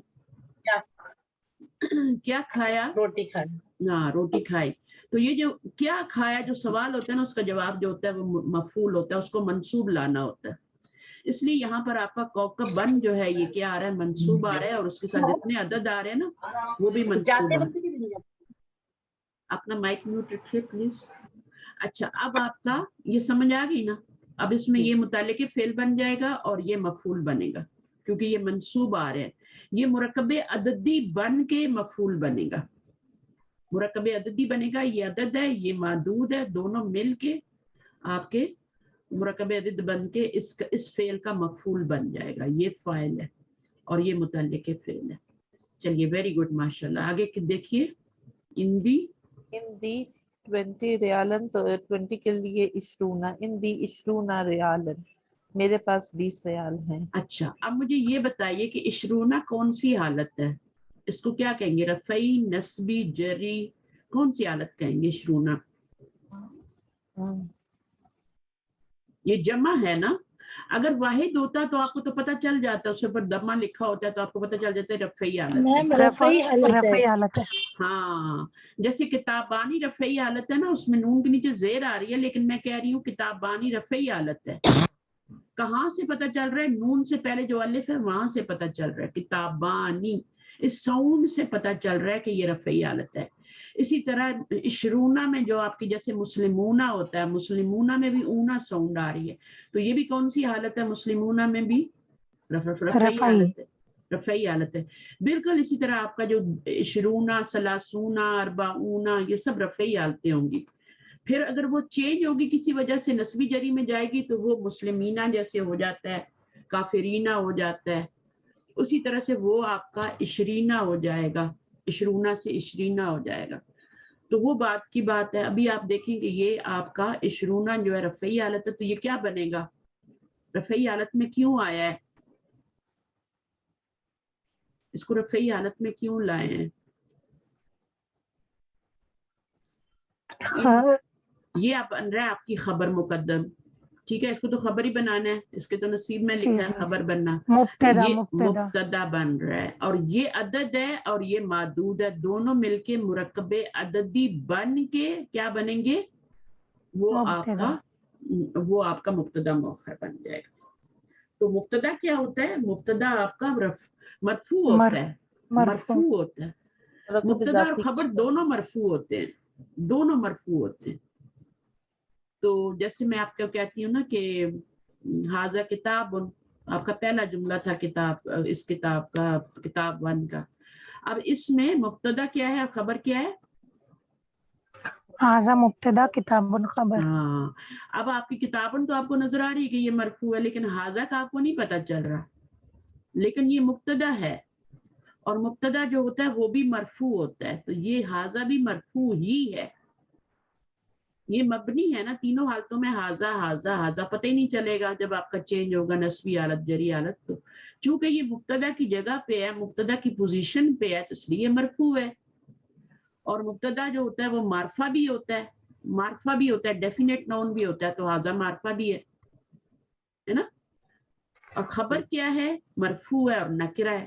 کیا کھایا؟ روٹی کھائی. ہاں روٹی کھائی. تو یہ جو کیا کھایا جو سوال ہوتا ہے نا، اس کا جواب جو ہوتا ہے وہ مفعول ہوتا ہے، اس کو منصوب لانا ہوتا ہے. اس لیے یہاں پر آپ کا کوكب بن جو ہے یہ کیا آ رہا ہے؟ منصوب آ رہا ہے، اور اس کے ساتھ جتنے عدد آ رہے ہیں نا وہ بھی منصوب آ رہے ہیں. اپنا مائک میوٹ رکھیے پلیز. اچھا اب آپ کا یہ سمجھ آ گئی نا. اب اس میں یہ متعلق فعل بن جائے گا اور یہ مفعول بنے گا، کیونکہ یہ منصوب آ رہے ہیں. یہ مرکب عددی بن کے مفعول بنے گا. مرکب عددی بنے گا، یہ عدد ہے یہ معدود ہے، دونوں مل کے آپ کے مرکب عدد بن کے اس فعل کا مفعول بن جائے گا. یہ فاعل ہے اور یہ متعلق فعل ہے. چلیے ویری گڈ ماشاءاللہ. آگے دیکھیے اندی 20 ریالن، تو 20 کے لیے 20 اندی 20 ریالن، میرے پاس 20 ریال ہیں. اچھا اب مجھے یہ بتائیے کہ 20 کون سی حالت ہے؟ اس کو کیا کہیں گے؟ رفعی، نصبی، جری، کون سی حالت کہیں گے 20؟ یہ جمع ہے نا. اگر واحد ہوتا تو آپ کو تو پتہ چل جاتا، اس پر دمہ لکھا ہوتا ہے تو آپ کو پتہ چل جاتا ہے رفعی حالت ہے. میم رفعی حالت ہے. ہاں جیسے کتابانی رفعی حالت ہے نا، اس میں نون کے نیچے زیر آ رہی ہے، لیکن میں کہہ رہی ہوں کتابانی رفعی حالت ہے. کہاں سے پتہ چل رہا ہے؟ نون سے پہلے جو الف ہے وہاں سے پتہ چل رہا ہے. کتابانی اس ساؤنڈ سے پتہ چل رہا ہے کہ یہ رفعی حالت ہے. اسی طرح 20 میں جو آپ کی جیسے مسلمونہ ہوتا ہے، مسلمونہ میں بھی اونا ساؤنڈ آ رہی ہے، تو یہ بھی کون سی حالت ہے؟ مسلمونہ میں بھی رفعی حالت ہے، رفعی حالت ہے. بالکل اسی طرح آپ کا جو 20 30 40 یہ سب رفعی حالتیں ہوں گی. پھر اگر وہ چینج ہوگی کسی وجہ سے نسبی جری میں جائے گی تو وہ مسلمینہ جیسے ہو جاتا ہے، کافرینہ ہو جاتا ہے. اسی طرح سے وہ آپ کا 20 ہو جائے گا، 20 سے 20 ہو جائے گا. تو وہ بات کی بات ہے. ابھی آپ دیکھیں کہ یہ آپ کا 20 جو ہے رفعی حالت ہے، تو یہ کیا بنے گا؟ رفعی حالت میں کیوں آیا ہے؟ اس کو رفعی حالت میں کیوں لائے ہیں؟ یہ آپ بن رہا ہے آپ کی خبر مقدم، ٹھیک ہے. اس کو تو خبر ہی بنانا ہے، اس کے تو نصیب میں لکھا ہے خبر بننا. یہ مبتدا بن رہا ہے، اور یہ عدد ہے اور یہ معدود ہے، دونوں مل کے مرکب عددی بن کے کیا بنیں گے؟ وہ آپ کا مبتدا مؤخر بن جائے گا. تو مبتدا کیا ہوتا ہے؟ مبتدا آپ کا مرفوع ہوتا ہے، مرفوع ہوتا ہے. مبتدا اور خبر دونوں مرفوع ہوتے ہیں، دونوں مرفوع ہوتے ہیں. تو جیسے میں آپ کو کہتی ہوں نا کہ ھذا کتاب، آپ کا پہلا جملہ تھا کتاب، اس کتاب کا، کتاب 1 کا. اب اس میں مبتدا کیا ہے اور خبر کیا ہے؟ ھذا مبتدا کتاب خبر. ہاں اب آپ کی کتابن تو آپ کو نظر آ رہی ہے کہ یہ مرفوع ہے، لیکن ھذا کا آپ کو نہیں پتہ چل رہا. لیکن یہ مبتدا ہے، اور مبتدا جو ہوتا ہے وہ بھی مرفوع ہوتا ہے. تو یہ ھذا بھی مرفوع ہی ہے، یہ مبنی ہے نا. تینوں حالتوں میں ھذا ھذا ھذا پتہ ہی نہیں چلے گا جب آپ کا چینج ہوگا نسبی حالت جری حالت. تو چونکہ یہ مبتدا کی جگہ پہ ہے، مبتدا کی پوزیشن پہ ہے، تو اس لیے مرفوع ہے. اور مبتدا جو ہوتا ہے وہ معرفہ بھی ہوتا ہے، معرفہ بھی ہوتا ہے، ڈیفینیٹ نون بھی ہوتا ہے. تو ھذا معرفہ بھی ہے نا. اور خبر کیا ہے؟ مرفوع ہے اور نکرہ ہے.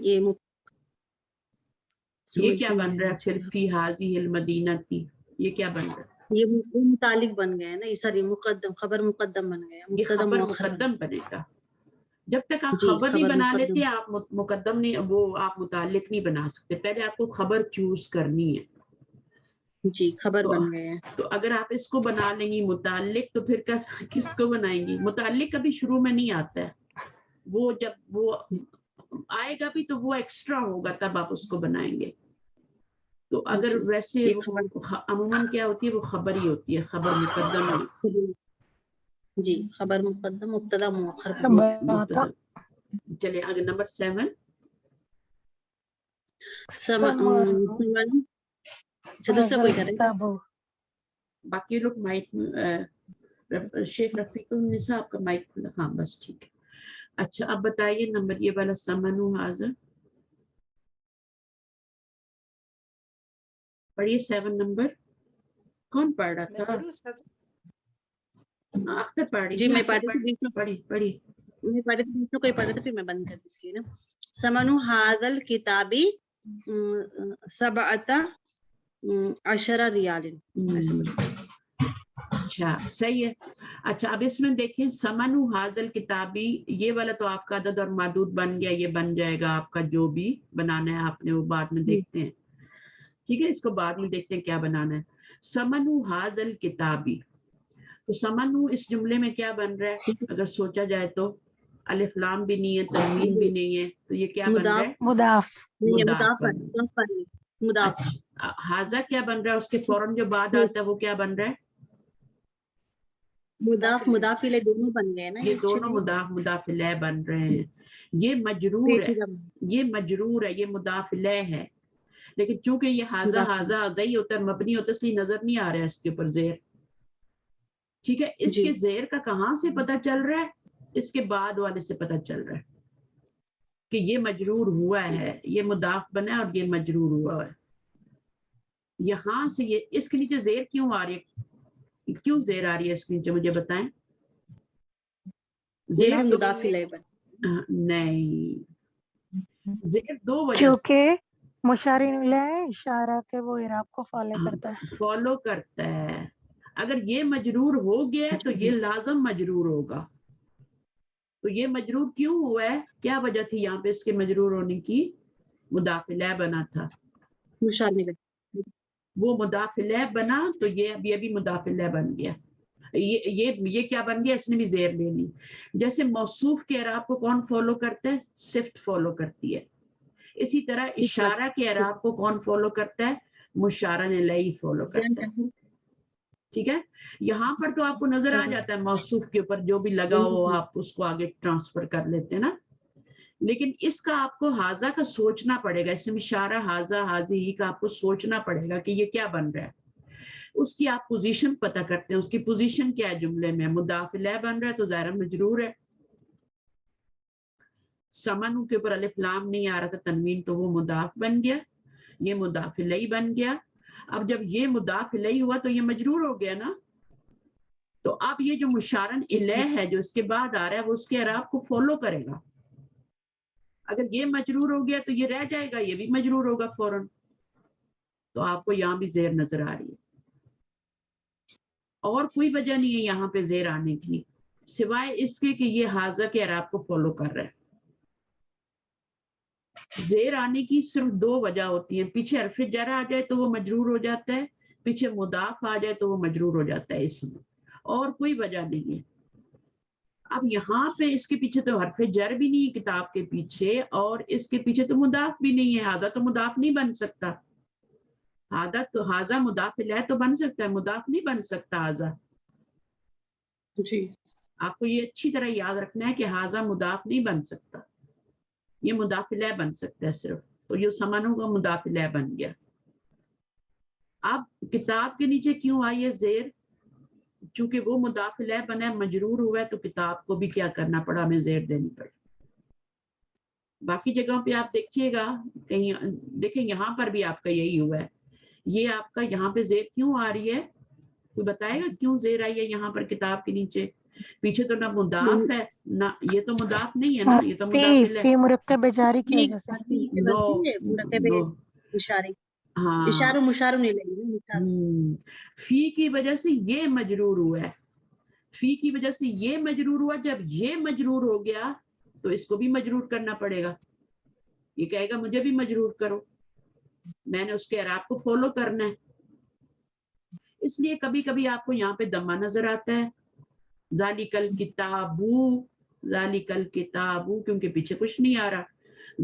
یہ کیا بن رہا ہے پھر فی حاضی المدینہ کی، یہ کیا بن رہا ہے؟ یہ متعلق بن گیا نا، سوری مقدم، خبر مقدم بن گیا، یہ مبتدا خبر مؤخر بن مقدم بنے گا. جب تک آپ جی، خبر نہیں خبر بنا مقدم. لیتے آپ مقدم نہیں، وہ آپ متعلق نہیں بنا سکتے. پہلے آپ کو خبر چوز کرنی ہے. جی خبر تو بن گیا ہے. تو اگر آپ اس کو بنا لیں گی متعلق، تو پھر کس کو بنائیں گی؟ متعلق کبھی شروع میں نہیں آتا ہے، وہ جب وہ آئے گا بھی تو وہ ایکسٹرا ہوگا، تب آپ اس کو بنائیں گے. تو اگر جی، ویسے یہ خبر عموماً کیا ہوتی ہے، وہ خبر ہی ہوتی ہے، خبر مقدم نہیں. جی خبر مقدم مبتدا مؤخر بن خبر گیا. آتا. چلے آگے نمبر 7. دوسرا کوئی کرے گا؟ باقی لوگ مائک شیخ رفیق النساء آپ کا مائک کھلا. ہاں بس ٹھیک ہے. اچھا اب بتائیے نمبر یہ والا سمن حاضر پڑھیے. 7 نمبر کون پڑھ رہا میں تھا؟ پڑھوں استاذ؟ اختر پڑھ رہی جی تھی. میں اختر پڑھی تھی، پڑھی. میں پڑھی تھی، دوسرا کوئی پڑھا تھا پھر میں بند کر دی نا. سمن ھذا الکتاب 17 ریال. اچھا صحیح ہے. اچھا اب اس میں دیکھیں سمن حاضل کتابی، یہ والا تو آپ کا عدد اور معدود بن گیا، یہ بن جائے گا آپ کا جو بھی بنانا ہے آپ نے، وہ بعد میں دیکھتے ہیں. ٹھیک ہے، اس کو بعد میں دیکھتے ہیں کیا بنانا ہے. سمن حاضل کتابی، تو سمن اس جملے میں کیا بن رہا ہے اگر سوچا جائے تو؟ الف لام بھی نہیں ہے، تنوین بھی نہیں ہے، تو یہ کیا بن رہا ہے؟ مضاف. مضاف. اچھا حاضہ کیا بن رہا ہے؟ اس کے فوراً جو بعد آتا ہے وہ کیا بن رہا ہے؟ مضاف الیہ دونوں بن گئے نا. یہ دونوں مضاف الیہ بن رہے ہیں. یہ مجرور ہے، یہ مجرور ہے، یہ مضاف الیہ ہے. لیکن چونکہ یہ حاضہ حاضہ ہوتا ہے، مبنی ہوتا ہے، اس لیے نظر نہیں آ رہا ہے اس کے اوپر زیر. ٹھیک ہے، اس کے زیر کا کہاں سے پتہ چل رہا ہے؟ اس کے بعد والے سے پتہ چل رہا ہے کہ یہ مجرور ہوا ہے، یہ مضاف بنا ہے اور یہ مجرور ہوا ہے. یہاں سے یہ اس کے نیچے زیر کیوں آ رہی ہے؟ کیوں زیر آ رہی ہے اس کے نیچے؟ مجھے بتائیں. زیر مضاف الیہ نہیں، زیر 2 وجہ سے کیونکہ مشار الیہ اشارہ کے وہ اعراب کو فالو کرتا ہے. فالو کرتا ہے. اگر یہ مجرور ہو گیا تو یہ لازم مجرور ہوگا. تو یہ مجرور کیوں ہوا ہے؟ کیا وجہ تھی یہاں پہ اس کے مجرور ہونے کی؟ مضاف الیہ بنا تھا، وہ مضاف الیہ بنا تو یہ بھی مضاف الیہ بن گیا. یہ کیا بن گیا؟ اس نے بھی زیر لے لی. جیسے موصوف کے اعراب کو کون فالو کرتا ہے؟ صفت فالو کرتی ہے. اسی طرح اشارہ کے اعراب کو کون فالو کرتا ہے؟ مشارہ الیہ فالو کرتا ہے. ٹھیک ہے، یہاں پر تو آپ کو نظر آ جاتا ہے موصوف کے اوپر جو بھی لگا ہو آپ اس کو آگے ٹرانسفر کر لیتے ہیں نا. لیکن اس کا آپ کو حاضہ کا سوچنا پڑے گا. اس میں اشارہ حاضہ حاضی کا آپ کو سوچنا پڑے گا کہ یہ کیا بن رہا ہے. اس کی آپ پوزیشن پتہ کرتے ہیں، اس کی پوزیشن کیا ہے جملے میں؟ مضاف الیہ بن رہا ہے تو ظاہر مجرور ہے. سمن کے اوپر الف لام نہیں آ رہا تھا، تنوین، تو وہ مضاف بن گیا، یہ مضاف الیہ بن گیا. اب جب یہ مضاف الیہ ہوا تو یہ مجرور ہو گیا نا. تو اب یہ جو مشارن الیہ ہے جو اس کے بعد آ رہا ہے وہ اس کے اعراب کو فالو کرے گا. اگر یہ مجرور ہو گیا تو یہ رہ جائے گا، یہ بھی مجرور ہوگا فوراً. تو آپ کو یہاں بھی زیر نظر آ رہی ہے. اور کوئی وجہ نہیں ہے یہاں پہ زیر آنے کی سوائے اس کے کہ یہ حاضہ کے اعراب کو فالو کر رہا ہے. زیر آنے کی صرف 2 وجہ ہوتی ہیں. پیچھے حرف جر آ جائے تو وہ مجرور ہو جاتا ہے، پیچھے مضاف آ جائے تو وہ مجرور ہو جاتا ہے. اس میں اور کوئی وجہ نہیں ہے. اب یہاں پہ اس کے پیچھے تو حرف جر بھی نہیں ہے کتاب کے پیچھے، اور اس کے پیچھے تو مضاف بھی نہیں ہے. حاضہ تو مضاف نہیں بن سکتا. حاضہ مضاف الیہ تو بن سکتا ہے، مضاف نہیں بن سکتا حاضہ. جی آپ کو یہ اچھی طرح یاد رکھنا ہے کہ حاضہ مضاف نہیں بن سکتا، یہ مضاف الیہ بن سکتا ہے صرف. تو یہ سمنوں کا مضاف الیہ بن گیا. اب کتاب کے نیچے کیوں آئی ہے زیر؟ چونکہ وہ مضاف الیہ بنا ہے، مجرور ہوا ہے، تو کتاب کو بھی کیا کرنا پڑا؟ ہمیں زیر دینی پڑی. باقی جگہوں پہ آپ دیکھیے گا، کہیں دیکھیں یہاں پر بھی آپ کا یہی ہوا ہے. یہ آپ کا یہاں پہ زیر کیوں آ رہی ہے؟ کوئی بتائے گا کیوں زیر آئی ہے یہاں پر کتاب کے نیچے؟ پیچھے تو نہ مضاف ہے نہ یہ تو مضاف نہیں ہے نا, یہ تو مضاف ہے. فی مرکب جاری کی وجہ سے نو نو ہاں اشارہ مشار نہیں لگی. فی کی وجہ سے یہ مجرور ہوا ہے, فی کی وجہ سے یہ مجرور ہوا. جب یہ مجرور ہو گیا تو اس کو بھی مجرور کرنا پڑے گا. یہ کہے گا مجھے بھی مجرور کرو, میں نے اس کے اعراب کو فالو کرنا ہے. اس لیے کبھی کبھی آپ کو یہاں پہ دمہ نظر آتا ہے, ذالک الکتابو, ذالک الکتابو, کیونکہ پیچھے کچھ نہیں آ رہا.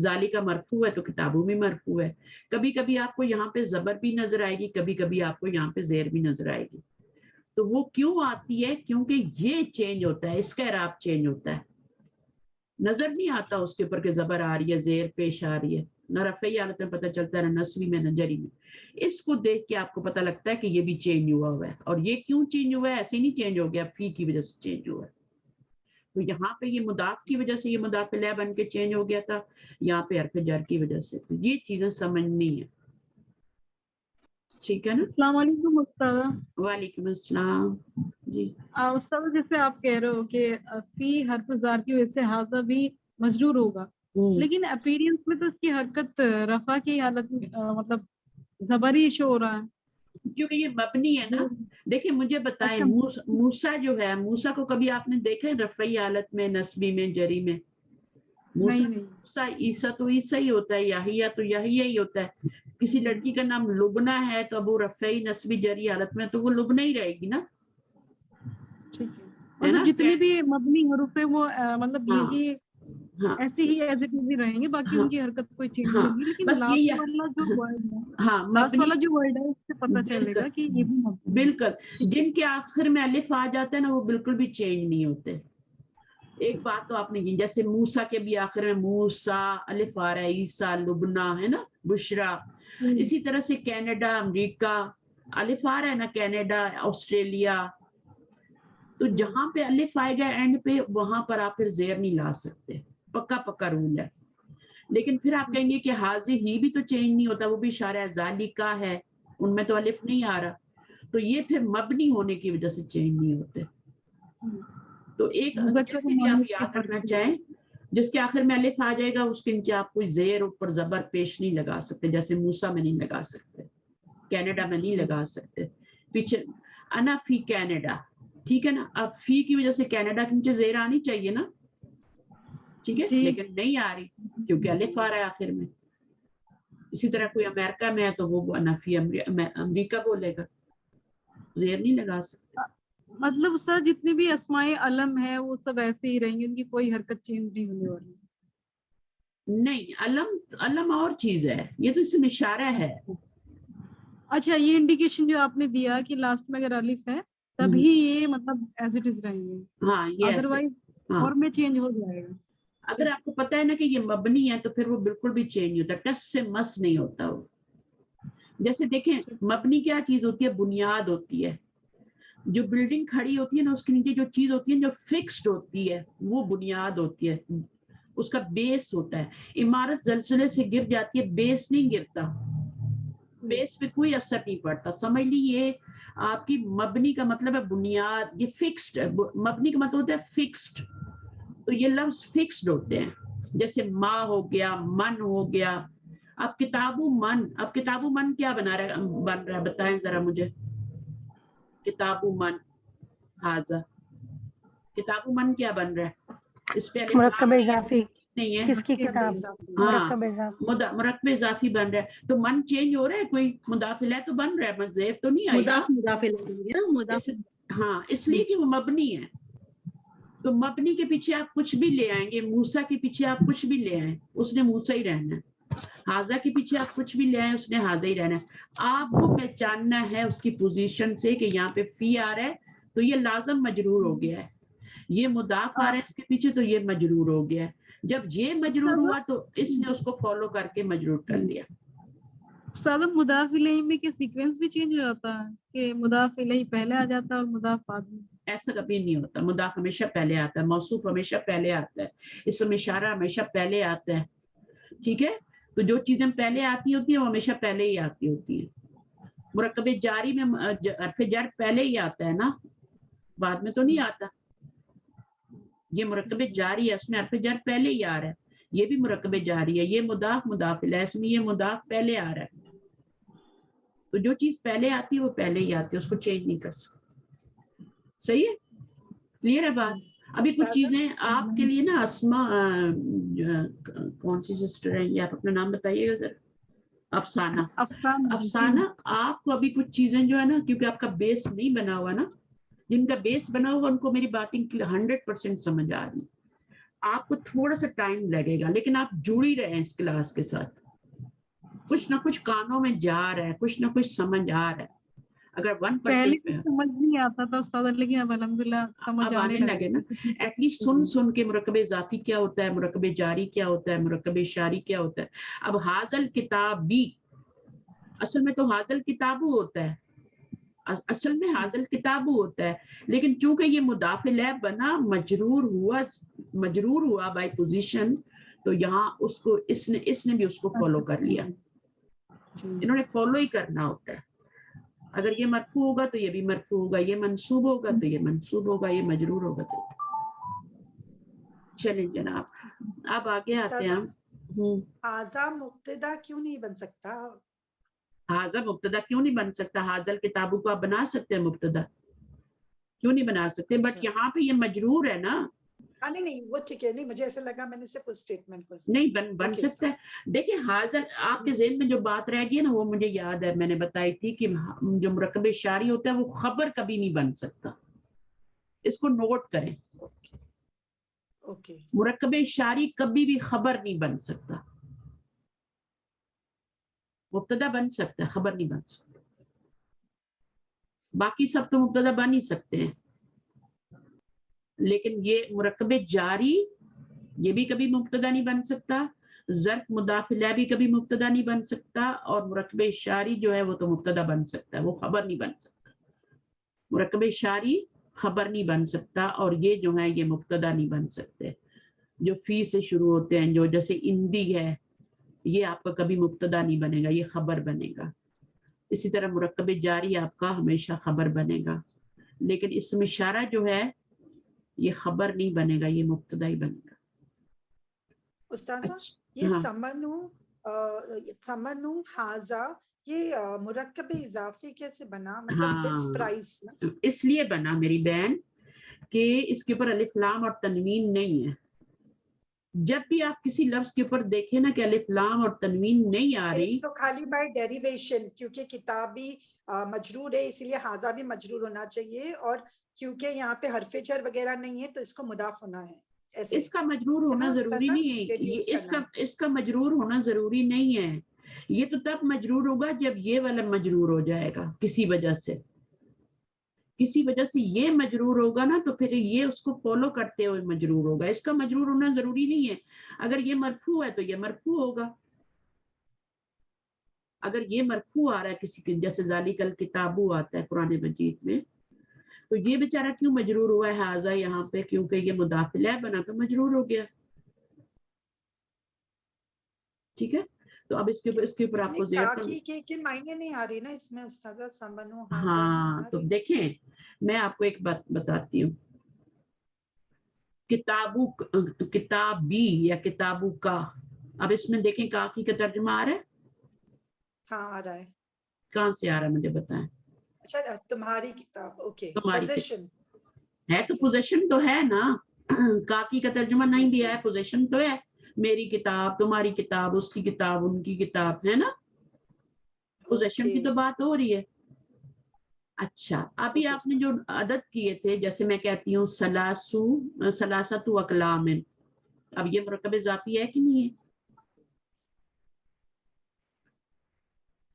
ذالک مرفوع ہے تو کتابو بھی مرفوع ہے. کبھی کبھی آپ کو یہاں پہ زبر بھی نظر آئے گی, کبھی کبھی آپ کو یہاں پہ زیر بھی نظر آئے گی. تو وہ کیوں آتی ہے؟ کیونکہ یہ چینج ہوتا ہے, اس کا اعراب چینج ہوتا ہے. نظر نہیں آتا اس کے اوپر کہ زبر آ رہی ہے, زیر پیش آ رہی ہے, نہ رفعی حالت میں پتہ چلتا ہے, نہ نصبی میں, نہ جری میں. اس کو دیکھ کے آپ کو پتہ لگتا ہے کہ یہ بھی چینج ہوا ہے. اور یہ کیوں چینج ہوا ہے؟ ایسے نہیں چینج ہو گیا, فی کی وجہ سے چینج ہوا ہے. تو یہاں پہ یہ مضاف کی وجہ سے یہ مضاف الیہ بن کے چینج ہو گیا تھا, یہاں پہ حرف جر کی وجہ سے. تو یہ چیزیں سمجھنی ہے, ٹھیک ہے نا. السلام علیکم استاذہ. وعلیکم السلام. جی استاذہ جیسے آپ کہہ رہے ہو کہ فی حرف زار کی وجہ سے ہاذا بھی مجرور ہوگا, لیکن اپیرنس میں تو اس کی حرکت رفع کی حالت میں مطلب زبری شو ہو رہا ہے, کیونکہ یہ مبنی ہے نا. دیکھیں مجھے بتائیں, موسیٰ جو ہے, موسیٰ کو کبھی آپ نے دیکھا ہے رفعی حالت میں, نصبی میں, جری میں؟ موسیٰ, عیسیٰ تو عیسیٰ ہی ہوتا ہے, یحییٰ تو یحییٰ ہی ہوتا ہے. کسی لڑکی کا نام لبنہ ہے تو اب وہ رفعی نصبی جری حالت میں تو وہ لبنہ ہی رہے گی نا. ٹھیک ہے, مطلب جتنے بھی مبنی حروف ہیں وہ مطلب یہی ہاں ایسے ہی ایز اٹ از رہیں گے, باقی ان کی حرکت کوئی چینج نہیں ہوگی. لیکن بس لاسٹ یہ والا جو ورڈ ہے, ہاں لاسٹ والا جو ورڈ ہے اس سے پتہ چلے گا کہ یہ بھی مبنی. بالکل, جن کے آخر میں الف آ جاتا ہے نا وہ بالکل بھی چینج نہیں ہوتے. ایک بات تو آپ نے کی, جیسے موسیٰ کے بھی آخر میں موسیٰ الف آ رہا ہے, عیسیٰ, لبنہ ہے نا, بشرا. اسی طرح سے کینیڈا, امریکہ, الف آ رہا ہے نا, کینیڈا, آسٹریلیا. تو جہاں پہ الف آئے گا اینڈ پہ, وہاں پر آپ پھر زیر نہیں لا سکتے, پکا پکا رول ہے. لیکن پھر آپ کہیں گے کہ حاضی ہی بھی تو چینج نہیں ہوتا, وہ بھی اشارہ ذالکہ ہے, ان میں تو الف نہیں آ رہا. تو یہ پھر مبنی ہونے کی وجہ سے چینج نہیں ہوتے. تو ایک جیسے بھی آپ یاد رکھنا چاہیں, جس کے آخر میں الف آ جائے گا اس کے نیچے آپ کوئی زیر اوپر زبر پیش نہیں لگا سکتے, جیسے موسیٰ میں نہیں لگا سکتے, کینیڈا میں نہیں لگا سکتے. پیچھے انا فی کینیڈا, ٹھیک ہے نا. اب فی کی وجہ سے کینیڈا کے نیچے زیر آنی چاہیے نا, ٹھیک ہے, لیکن نہیں آ رہی کیونکہ الف آ رہا ہے آخر میں. اسی طرح کوئی امریکہ میں ہے تو وہ انا فی امریکہ بولے گا, زیر نہیں لگا سکتے. مطلب سر جتنے بھی اسماء علم ہے وہ سب ایسے ہی رہیں گے, ان کی کوئی حرکت چینج نہیں ہونے والی. نہیں, علم اور چیز ہے, یہ تو اس میں اشارہ ہے. اچھا, یہ انڈیکیشن جو آپ نے دیا کہ لاسٹ میں اگر الف ہے تبھی یہ مطلب ایز اٹ از رہیں گے, ہاں یہ ادروائز اور میں چینج ہو جائے گا. اگر آپ کو پتا ہے نا کہ یہ مبنی ہے تو پھر وہ بالکل بھی چینج نہیں ہوتا, ٹس سے مس نہیں ہوتا وہ. جیسے دیکھیں مبنی کیا چیز ہوتی ہے, بنیاد ہوتی ہے. جو بلڈنگ کھڑی ہوتی ہے نا اس کے نیچے جو چیز ہوتی ہے جو فکسڈ ہوتی ہے وہ بنیاد ہوتی ہے, اس کا بیس ہوتا ہے. عمارت زلزلے سے گر جاتی ہے, بیس نہیں گرتا, بیس پہ کوئی اثر نہیں پڑتا. سمجھ لیجیے آپ کی مبنی کا مطلب ہے بنیاد, یہ فکسڈ ہے. مبنی کا مطلب ہوتا ہے فکسڈ, تو یہ لفظ فکسڈ ہوتے ہیں. جیسے ماں ہو گیا, من ہو گیا. اب کتاب و من, اب کتاب و من کیا بن رہا ہے بتائیں ذرا مجھے. کتاب و من, حاضر, کتاب و من کیا بن رہا ہے؟ اس پہ مرکب اضافی نہیں ہے, کس کی کتاب؟ مرکب اضافی, مرکب اضافی بن رہا ہے. تو من چینج ہو رہا ہے, کوئی مضاف الیہ تو بن رہا ہے, زیر تو نہیں آئی. ہاں, اس لیے کہ وہ مبنی ہے. تو مبنی کے پیچھے آپ کچھ بھی لے آئیں گے, موسیٰ کے پیچھے آپ کچھ بھی لے آئیں, اس نے موسیٰ ہی رہنا ہے. حاضہ کے پیچھے آپ کچھ بھی لے آئیں, اس نے حاضہ ہی رہنا ہے. آپ کو پہچاننا ہے اس کی پوزیشن سے کہ یہاں پہ فی آ رہا ہے تو یہ لازم مجرور ہو گیا ہے, یہ مضاف آ رہا ہے اس کے پیچھے تو یہ مجرور ہو گیا ہے. جب یہ مجرور ہوا تو اس نے اس کو فالو کر کے مجرور کر لیا. استاد مضاف الیہ میں کہ سیکوینس بھی چینج ہو جاتا ہے کہ مضاف الیہ پہلے آ جاتا ہے اور مضاف بعد میں؟ ایسا کبھی نہیں ہوتا, مضاف ہمیشہ پہلے آتا ہے, موصوف ہمیشہ پہلے آتا ہے, اسم اشارہ ہمیشہ پہلے آتا ہے. ٹھیک ہے, تو جو چیزیں پہلے آتی ہوتی ہیں وہ ہمیشہ پہلے ہی آتی ہوتی ہیں. مرکب جاری میں حرف جر پہلے ہی آتا ہے نا, بعد میں تو نہیں آتا. یہ مرکب جاری ہے، اس میں حرف جر پہلے ہی آ رہا ہے، یہ بھی مرکب جاری ہے، یہ مضاف مضاف الیہ، اس میں یہ مضاف پہلے آ رہا ہے. تو جو چیز پہلے آتی ہے وہ پہلے ہی آتی ہے، اس کو چینج نہیں کر سکتے. صحیح ہے؟ کلیئر ہے بات؟ ابھی کچھ چیزیں آپ کے لیے نا اسما کون سی سسٹر ہیں یہ، آپ اپنا نام بتائیے گا ذرا. افسانہ. افسانہ آپ کو ابھی کچھ چیزیں جو ہے نا، کیونکہ آپ کا بیس نہیں بنا ہوا نا، جن کا بیس بنا ہوا ان کو میری باتیں 100% سمجھ آ رہی. آپ کو تھوڑا سا ٹائم لگے گا، لیکن آپ جڑی رہے اس کلاس کے ساتھ. کچھ نہ کچھ کانوں میں جا رہا ہے، کچھ نہ کچھ سمجھ آ رہا ہے. اگر 1% پہلے سمجھ نہیں آتا تھا استاد، لیکن اب الحمدللہ سمجھ اب آنے لگے نا. ایٹ لیسٹ سن کے مرکب اضافی کیا ہوتا ہے، مرکب جاری کیا ہوتا ہے، مرکب اشاری کیا ہوتا ہے. اب حاضل کتابی، اصل میں تو حاضل کتابو ہوتا ہے، اصل میں حاضل کتابو ہوتا ہے، لیکن چونکہ یہ مضاف الیہ بنا مجرور ہوا بائی پوزیشن، تو یہاں اس کو اس نے بھی اس کو فالو کر لیا. انہوں نے فالو ہی کرنا ہوتا ہے. اگر یہ مرفوع ہوگا تو یہ بھی مرفوع ہوگا، یہ منصوب ہوگا تو یہ منصوب ہوگا، یہ مجرور ہوگا تو. چلیں جناب اب آگے آتے ہیں ہم. حاضہ مبتدا کیوں نہیں بن سکتا؟ حاضہ مبتدا کیوں نہیں بن سکتا؟ حاضل کتابوں کو آپ بنا سکتے ہیں مبتدا، کیوں نہیں بنا سکتے؟ بٹ یہاں پہ یہ مجرور ہے نا. نہیں وہ ٹھیک ہے، نہیں مجھے ایسا لگا میں نے صرف اس اسٹیٹمنٹ کو نہیں بن سکتا ہے. دیکھیں حاضر آپ کے ذہن میں جو بات رہ گئی ہے نا، وہ مجھے یاد ہے، میں نے بتائی تھی کہ جو مرکب شاری ہوتا ہے وہ خبر کبھی نہیں بن سکتا. اس کو نوٹ کریں، مرکب شاری کبھی بھی خبر نہیں بن سکتا. مبتدا بن سکتا ہے، خبر نہیں بن سکتا. باقی سب تو مبتدا بن ہی سکتے ہیں، لیکن یہ مرکب جاری یہ بھی کبھی مبتدا نہیں بن سکتا. ظرف مضاف الیہ بھی کبھی مبتدا نہیں بن سکتا، اور مرکب شاری جو ہے وہ تو مبتدا بن سکتا ہے، وہ خبر نہیں بن سکتا. مرکب شاری خبر نہیں بن سکتا، اور یہ جو ہے یہ مبتدا نہیں بن سکتے. جو فی سے شروع ہوتے ہیں، جو جیسے اندی ہے، یہ آپ کا کبھی مبتدا نہیں بنے گا، یہ خبر بنے گا. اسی طرح مرکب جاری آپ کا ہمیشہ خبر بنے گا، لیکن اسم اشارہ جو ہے یہ خبر نہیں بنے گا، یہ مبتدا ہی بنے گا. استاذہ یہ ثمنو حاضہ یہ مرکب اضافی کیسے بنا؟ مطلب دس پرائز اس لیے بنا میری بہن کہ اس کے اوپر الف لام اور تنوین نہیں ہے. جب بھی آپ کسی لفظ کے اوپر دیکھیں نا کہ الف لام اور تنوین نہیں آ رہی، تو خالی بائی ڈیریویشن، کیونکہ کتابی مجرور ہے اسی لیے حاضہ بھی مجرور ہونا چاہیے، اور کیونکہ یہاں پہ حرف جر وغیرہ نہیں ہے تو اس کو مضاف ہونا ہے. اس کا مجرور ہونا ضروری نہیں ہے. اس کا مجرور ہونا ضروری نہیں ہے. یہ تو تب مجرور ہوگا جب یہ والا مجرور ہو جائے گا، کسی وجہ سے یہ مجرور ہوگا نا، تو پھر یہ اس کو فالو کرتے ہوئے مجرور ہوگا. اس کا مجرور ہونا ضروری نہیں ہے. اگر یہ مرفوع ہے تو یہ مرفوع ہوگا. اگر یہ مرفوع آ رہا ہے کسی کے، جیسے ذالک الکتابو آتا ہے قرآن مجید میں، تو یہ بیچارہ کیوں مجرور ہوا ہے حاضہ یہاں پہ؟ کیونکہ یہ مضاف الیہ بنا تو مجرور ہو گیا. ٹھیک ہے، تو اب اس کے اوپر آپ کو کے معنی نہیں آ رہی نا اس میں استاذہ، ثمنو حاضہ. ہاں تو دیکھیں میں آپ کو ایک بات بتاتی ہوں. کتابی یا کتابو کا، اب اس میں دیکھیں کا کی کا ترجمہ آ رہا ہے؟ ہاں آ رہا ہے. کہاں سے آ رہا ہے مجھے بتائیں. اچھا تمہاری کتاب، اوکے. پوزیشن ہے تو پوزیشن تو ہے نا. کاکی کا ترجمہ نہیں دیا ہے، پوزیشن تو ہے. میری کتاب، تمہاری کتاب، اس کی کتاب، ان کی کتاب، ہے نا. پوزیشن کی تو بات ہو رہی ہے. اچھا ابھی آپ نے جو عدد کیے تھے، جیسے میں کہتی ہوں سلاست اقلام، اب یہ مرکب اضافی ہے کہ نہیں ہے؟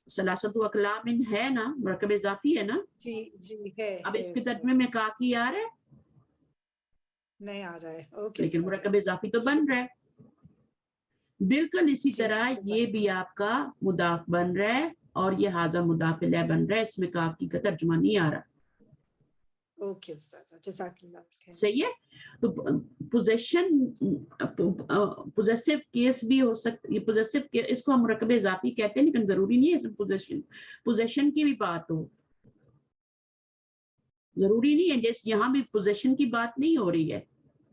سلاست اقلام ہے نا، مرکب اضافی ہے نا. جی ہے. اب اس کے ترجمے میں کاکی آ رہا ہے؟ نہیں آ رہا ہے. لیکن مرکب اضافی تو بن رہا ہے. بالکل اسی طرح یہ بھی آپ کا مضاف بن رہا ہے، اور یہ حاضہ مضاف الیہ بن رہا ہے. اس میں کاکی کا ترجمہ نہیں آ رہا. اوکے استاذہ، جزاک اللہ. صحیح ہے. تو پوزیسو کیس بھی ہو سکتا ہے. پوزیسو اس کو ہم مرکب اضافی کہتے ہیں، لیکن ضروری نہیں ہے پوزیشن کی بھی بات ہو. ضروری نہیں ہے، جیسے یہاں بھی پوزیشن کی بات نہیں ہو رہی ہے.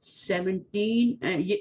17,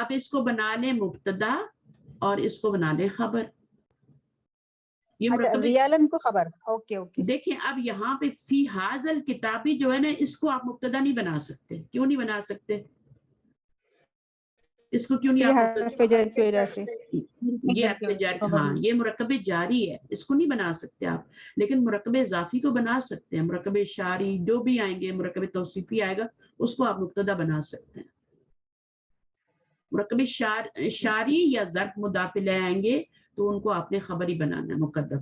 اب اس کو بنا لیں مبتدا اور اس کو بنا لیں خبر. یہ اچھا مرکب ریالن کو خبر. Okay okay. دیکھیں اب یہاں پہ فی حاضل کتابی جو ہے نا اس کو آپ مبتدا نہیں بنا سکتے. کیوں نہیں بنا سکتے؟ اس کو کیوں نہیں آپ حرف جر کی وجہ سے. یہ حرف جر ہاں یہ مرکب جاری ہے اس کو نہیں بنا سکتے آپ. لیکن مرکب اضافی کو بنا سکتے ہیں. مرکب اشاری جو بھی آئیں گے مرکب توصیفی آئے گا اس کو آپ مبتدا بنا سکتے ہیں. مرکب اشاری یا ضرب مضاف الیہ آئیں گے تو ان کو آپ نے خبر ہی بنانا ہے مقدم.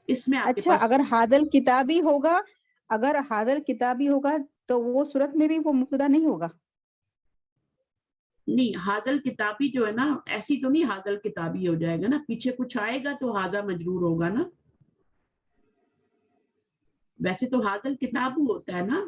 اس میں آپ کے اچھا پاس اگر حاضل کتابی ہوگا, اگر حاضل کتابی ہوگا تو وہ صورت میں بھی وہ مبتدا نہیں ہوگا. نہیں حاضل کتابی جو ہے نا ایسی تو نہیں حاضل کتابی ہو جائے گا نا, پیچھے کچھ آئے گا تو حاضہ مجرور ہوگا نا. ویسے تو حاضل کتابو ہوتا ہے نا,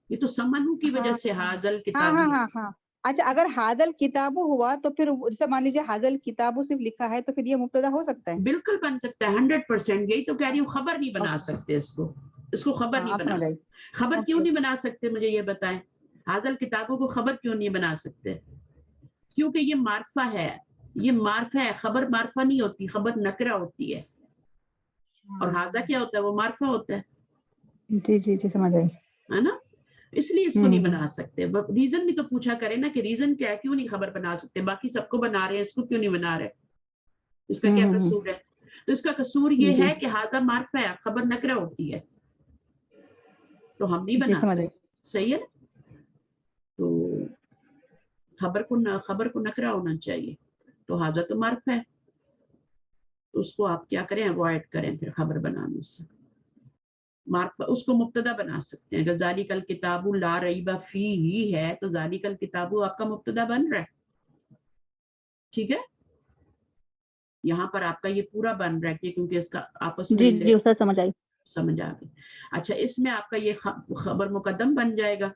یہ تو سمنو کی وجہ سے حاضل ہاں کتابی. ہاں ہاں ہاں. اچھا اگر حاضل کتابو ہوا تو پھر جیسے مان لیجیے حاضل کتابو صرف لکھا ہے تو پھر یہ مبتدا ہو سکتا ہے. بالکل بن سکتا ہے 100%. یہی تو کہہ رہی ہوں خبر نہیں بنا سکتے اس کو خبر نہیں آپ بنا سمجھ آئی. سکتے. خبر کیوں نہیں بنا سکتے مجھے یہ بتائیں. حاضل کتابوں کو خبر کیوں نہیں بنا سکتے؟ کیونکہ یہ معرفہ ہے. یہ معرفہ ہے, خبر معرفہ نہیں ہوتی, خبر نکرہ ہوتی ہے. اور حاضہ کیا ہوتا ہے؟ وہ معرفہ ہوتا ہے. جی جی جی سمجھ آئی. ہے نا, اس لیے اس کو نہیں بنا سکتے. ریزن بھی تو پوچھا کرے نا کہ ریزن کیا ہے, کیوں نہیں خبر بنا سکتے؟ باقی سب کو بنا رہے ہیں, اس کو کیوں نہیں بنا رہے؟ اس کا کیا قصور ہے؟ تو اس کا قصور یہ ہے کہ حاضہ معرفہ ہے, خبر نکرہ ہوتی ہے, تو ہم نہیں بنا سکتے. صحیح ہے. تو خبر کو نکرہ ہونا چاہیے, تو حاضہ تو معرفہ ہے, تو اس کو آپ کیا کریں, اوائڈ کریں پھر خبر بنانے سے. معرفہ اس کو مبتدا بنا سکتے ہیں. اگر ذالک الکتاب لا ریب فیہ ہے تو ذالک الکتاب آپ کا مبتدا بن رہا ہے. ٹھیک ہے, یہاں پر آپ کا یہ پورا بن رہا ہے کیونکہ اس کا آپس میں جی استاد سمجھ آئی. سمجھ آ گئی. اچھا اس میں آپ کا یہ خبر مقدم بن جائے گا.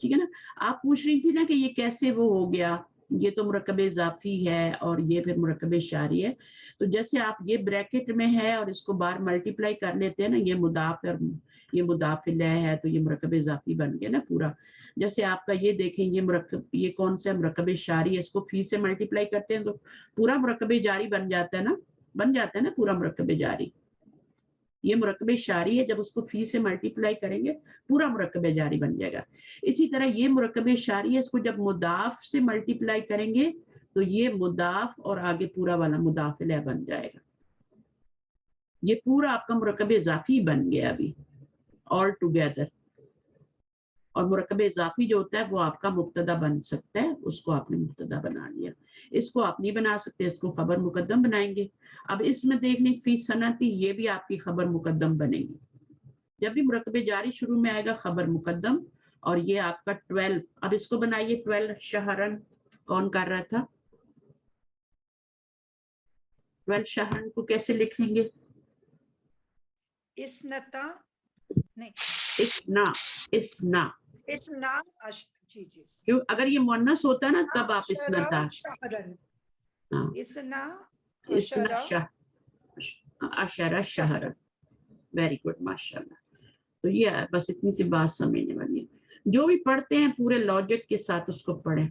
ٹھیک ہے نا. آپ پوچھ رہی تھی نا کہ یہ کیسے وہ ہو گیا, یہ تو مرکب اضافی ہے اور یہ پھر مرکب اشاری ہے. تو جیسے آپ یہ بریکٹ میں ہے اور اس کو بار ملٹیپلائی کر لیتے ہیں نا, یہ مضاف اور یہ مضاف الیہ ہے تو یہ مرکب اضافی بن گیا نا پورا. جیسے آپ کا یہ دیکھیں یہ مرکب, یہ کون سا مرکب اشاری ہے, اس کو فی سے ملٹیپلائی کرتے ہیں تو پورا مرکب جاری بن جاتا ہے نا, پورا مرکب جاری. یہ مرکب اشاری ہے, جب اس کو فی سے ملٹیپلائی کریں گے پورا مرکب جاری بن جائے گا. اسی طرح یہ مرکب اشاری ہے, اس کو جب مضاف سے ملٹیپلائی کریں گے تو یہ مضاف اور آگے پورا والا مضاف الیہ بن جائے گا. یہ پورا آپ کا مرکب اضافی بن گیا ابھی آل ٹوگیدر. اور مرکب اضافی جو ہوتا ہے وہ آپ کا مبتدا بن سکتا ہے, اس کو آپ نے مبتدا بنا لیا. اس کو آپ نہیں بنا سکتے, اس کو خبر مقدم بنائیں گے. اب اس میں دیکھ لیں فی صنعتی, یہ بھی آپ کی خبر مقدم بنے گی. جب بھی مرکب جاری شروع میں آئے گا خبر مقدم. اور یہ آپ کا 12, اب اس کو بنائیے 12 شہرن. کون کر رہا تھا 12 شہرن کو کیسے لکھیں گے؟ اسنتا نہیں اسنا جی جی. کیوں اگر یہ مؤنث ہوتا ہے نا تب آپ اسنتا اشرا شہرن. ویری گڈ ماشاءاللہ. تو یہ بس اتنی سی بات سمجھنے والی ہے. جو بھی پڑھتے ہیں پورے لاجک کے ساتھ اس کو پڑھیں.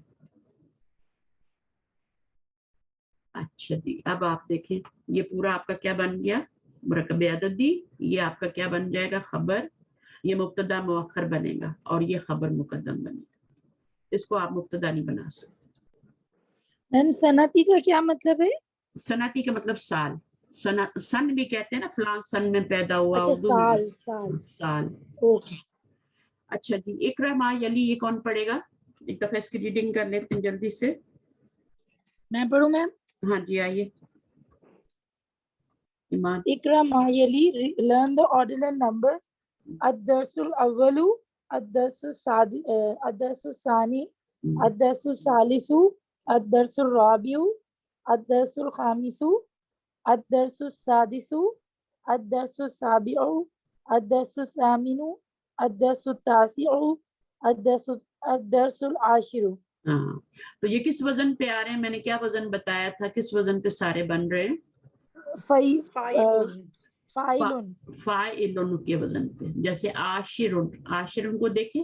اچھا جی, اب آپ دیکھیں یہ پورا آپ کا کیا بن گیا مرکب عددی. یہ آپ کا کیا بن جائے گا خبر. یہ مبتدا مؤخر بنے گا اور یہ خبر مقدم بنے گا. اس کو آپ مبتدا نہیں بنا سکتے. میم صنعتی کا کیا مطلب ہے؟ صنعتی کا مطلب سال. سن بھی کہتے ہیں نا, فلاں سن میں پیدا ہوا. اچھا سال. اوکے. اچھا جی, اقرا ما یلی یہ کون پڑھے گا؟ ایک دفعہ اس کی ریڈنگ کر لیتے ہیں جلدی سے. میں پڑھوں میم؟ ہاں جی آئیے. ایمان. اقرا ما یلی, learn the ordinal numbers. الدرس الاول, الدرس الثانی, الدرس الثالث, الدرس الرابع, الدرس الخامس, الدرس السادس, الدرس السابع, الدرس الثامن, الدرس التاسع, الدرس العاشر. ہاں, تو یہ کس وزن پہ آ رہے ہیں؟ میں نے کیا وزن بتایا تھا, کس وزن پہ سارے بن رہے ہیں؟ فاعلن کے وزن پہ. جیسے عاشرن, عاشرن کو دیکھیں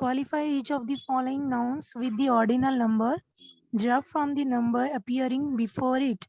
Qualify each of the following nouns with the ordinal number derived from the number appearing before it.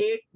8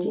G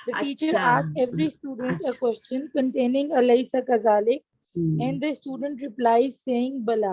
The teacher asks every student a question containing alaysa kazalik and the student replies saying bala.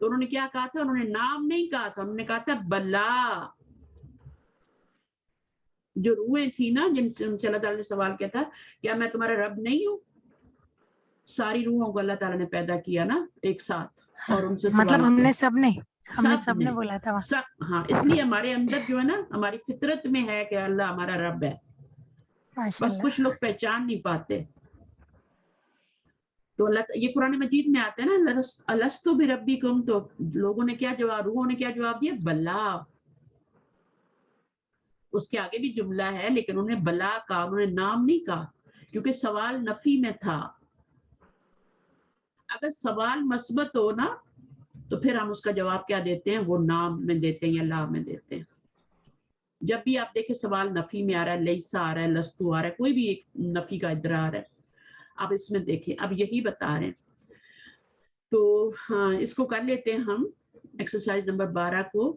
تو انہوں نے کیا کہا تھا؟ انہوں نے نام نہیں کہا تھا, انہوں نے کہا تھا بلا. جو روحیں تھی نا جن سے ان سے اللہ تعالیٰ نے سوال کیا تھا کیا میں تمہارا رب نہیں ہوں؟ ساری روحوں کو اللہ تعالیٰ نے پیدا کیا نا ایک ساتھ اور ان سے مطلب سوال کیا. سب نے بولا تھا سب, ہاں, اس لیے ہمارے اندر جو ہے نا ہماری فطرت میں ہے کہ اللہ ہمارا رب ہے, بس کچھ لوگ پہچان نہیں پاتے. تو اللہ یہ قرآن مجید میں آتا ہے نا الستو بربکم, تو لوگوں نے کیا جواب, روحوں نے کیا جواب دیا؟ بلا. اس کے آگے بھی جملہ ہے لیکن انہوں نے بلا کہا, انہوں نے نام نہیں کہا کیونکہ سوال نفی میں تھا. اگر سوال مثبت ہو نا تو پھر ہم اس کا جواب کیا دیتے ہیں؟ وہ نام میں دیتے ہیں یا لا میں دیتے ہیں. جب بھی آپ دیکھیں سوال نفی میں آ رہا ہے, لیسا آ رہا ہے, لستو آ رہا ہے, کوئی بھی ایک نفی کا ادرار ہے, آپ اس میں دیکھیں. اب یہی بتا رہے ہیں تو ہاں اس کو کر لیتے ہیں ہم ایکسرسائز نمبر 12 کو.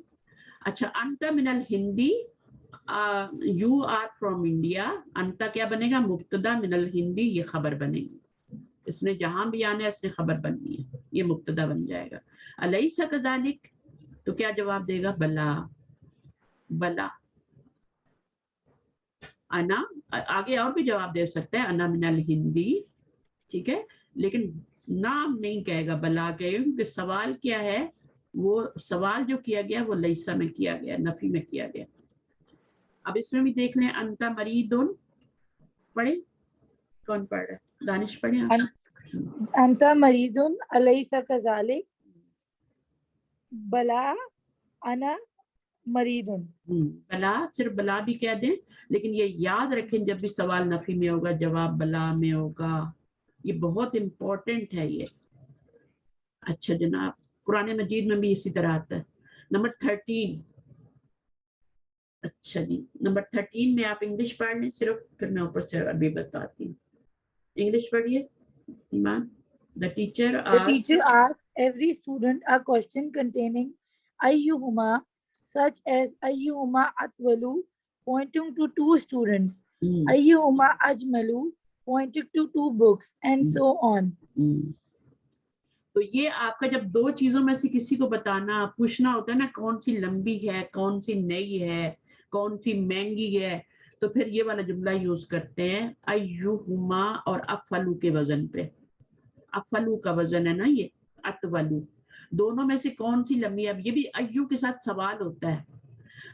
اچھا, انت من الہندی, یو آر فرام انڈیا. انتا کیا بنے گا؟ مبتدا, من الہندی یہ خبر بنے گی. اس نے جہاں بھی آنا ہے اس نے خبر بننی ہے, یہ مبتدا بن جائے گا. الیس کذالک, تو کیا جواب دے گا؟ بلا. بلا. انا, آگے اور بھی جواب دے سکتا ہے, انا من الہندی, ٹھیک ہے, لیکن نام نہیں کہے گا, بلا کہے گا, کیونکہ سوال کیا ہے, وہ سوال جو کیا گیا وہ لیسا میں کیا گیا, نفی میں کیا گیا. اب اس میں بھی دیکھ لیں, انتا مریدن, پڑھیں, کون پڑھ رہا ہے؟ دانش پڑھیں. انتا مریدن الیس کذالک, بلا انا مریدن. بلا, صرف بلا بھی کہہ دیں, لیکن یہ یاد رکھیں جب بھی سوال نفی میں ہوگا جواب بلا میں ہوگا, یہ بہت امپورٹنٹ ہے یہ. اچھا جناب, قرآن مجید میں بھی اسی طرح آتا ہے. نمبر 13. اچھا جی, نمبر 13 میں آپ انگلش پڑھ لیں صرف, پھر میں اوپر سے عربی بتاتی ہوں. انگلش پڑھیے ایمان. The teacher asked every student a question containing ayyuhuma, such as ayyuhuma atwalu, pointing to 2 students, ayyuhuma ajmalu, pointing to 2 books, and so on. تو یہ آپ کا جب 2 چیزوں میں سے کسی کو بتانا, پوچھنا ہوتا ہے نا کون سی لمبی ہے, کون سی نئی ہے, کون سی مہنگی ہے, تو پھر یہ والا جملہ یوز کرتے ہیں ایہما اور افلو کے وزن پہ. افلو کا وزن ہے نا یہ, اتولو, دونوں میں سے کون سی لمبی ہے. اب یہ بھی ایو کے ساتھ سوال ہوتا ہے.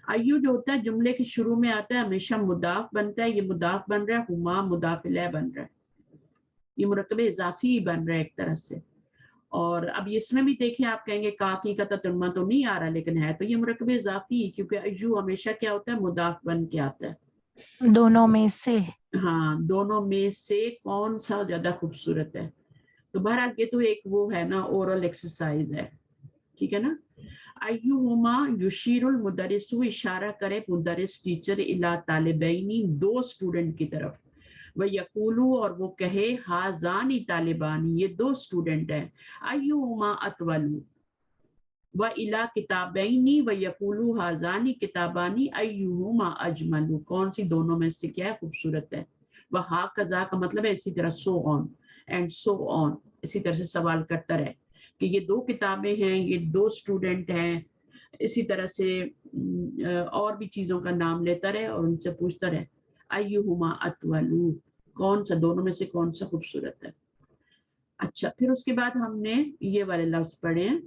ایو جو ہوتا ہے جملے کے شروع میں آتا ہے, ہمیشہ مضاف بنتا ہے, یہ مضاف بن رہا ہے, ہما مضاف الیہ بن رہا ہے, یہ مرکب اضافی بن رہا ہے ایک طرح سے. اور اب اس میں بھی دیکھیں, آپ کہیں گے کافی کا تتمہ تو نہیں آ رہا, لیکن ہے تو یہ مرکب اضافی, کیونکہ ایو ہمیشہ کیا ہوتا ہے؟ مضاف بن کے آتا ہے. دونوں میں سے, ہاں, دونوں میں سے کون سا زیادہ خوبصورت ہے. تو بہرحال یہ تو ایک وہ ہے نا, اورل ایکسرسائز ہے, ٹھیک ہے نا. ایہما یشیر المدرس, اشارہ کرے مدرس ٹیچر الی طالبینی, 2 اسٹوڈنٹ کی طرف, وَيَقُولُ, اور وہ کہے, ہَذَانِ طالبانی, یہ 2 اسٹوڈنٹ ہیں, ایہما اطول, وَإِلَى کتابینی, وَيَقُولُ ہَذَانِ کتابانی, ایہما اجمل, کون سی دونوں میں سے کیا ہے خوبصورت ہے. وَهَكَذَا کا مطلب ہے اسی طرح, so on and so on, اسی طرح سے سوال کرتا رہے کہ یہ 2 کتابیں ہیں, یہ 2 اسٹوڈنٹ ہیں, اسی طرح سے اور بھی چیزوں کا نام لیتا رہے اور ان سے پوچھتا رہے ایہما اطول, کون سا دونوں میں سے کون سا خوبصورت ہے. اچھا, پھر اس کے بعد ہم نے یہ والے لفظ پڑھے ہیں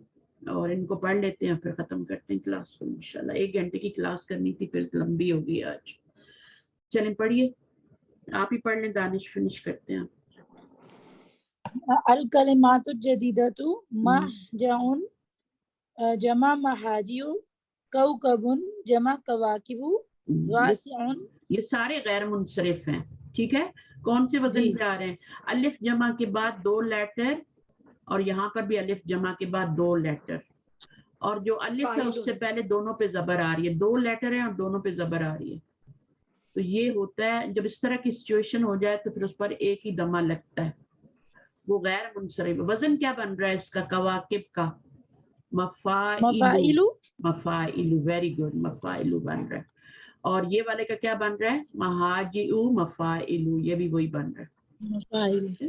اور ان کو پڑھ لیتے ہیں, پھر ختم کرتے ہیں کلاس کو انشاءاللہ. 1 گھنٹے کی کلاس کرنی تھی, پھر لمبی ہوگی آج. چلیں پڑھیے, آپ ہی پڑھ لیں, دانش فنش کرتے ہیں. الکلمات الجدیدۃ محجعٌ جمع محاجع, کوکبٌ جمع کواکب, واسعٌ, یہ سارے غیر منصرف ہیں, ٹھیک ہے. کون سے وزن پہ آ رہے ہیں؟ الف جمع کے بعد 2 لیٹر, اور یہاں پر بھی الف جمع کے بعد 2 لیٹر, اور جو الف ہے اس سے پہلے دونوں پہ زبر آ رہی ہے, 2 لیٹر ہیں اور دونوں پہ زبر آ رہی ہے. تو یہ ہوتا ہے جب اس طرح کی سچویشن ہو جائے تو پھر اس پر ایک ہی دمہ لگتا ہے, وہ غیر منصرف. وزن کیا بن رہا ہے اس کا؟ کواکب کا, مفاعل, مفاعل, ویری گڈ, مفاعل بن رہا ہے. اور یہ والے کا کیا بن رہا ہے؟ محاجع, مفاعل, یہ بھی وہی بن رہا ہے.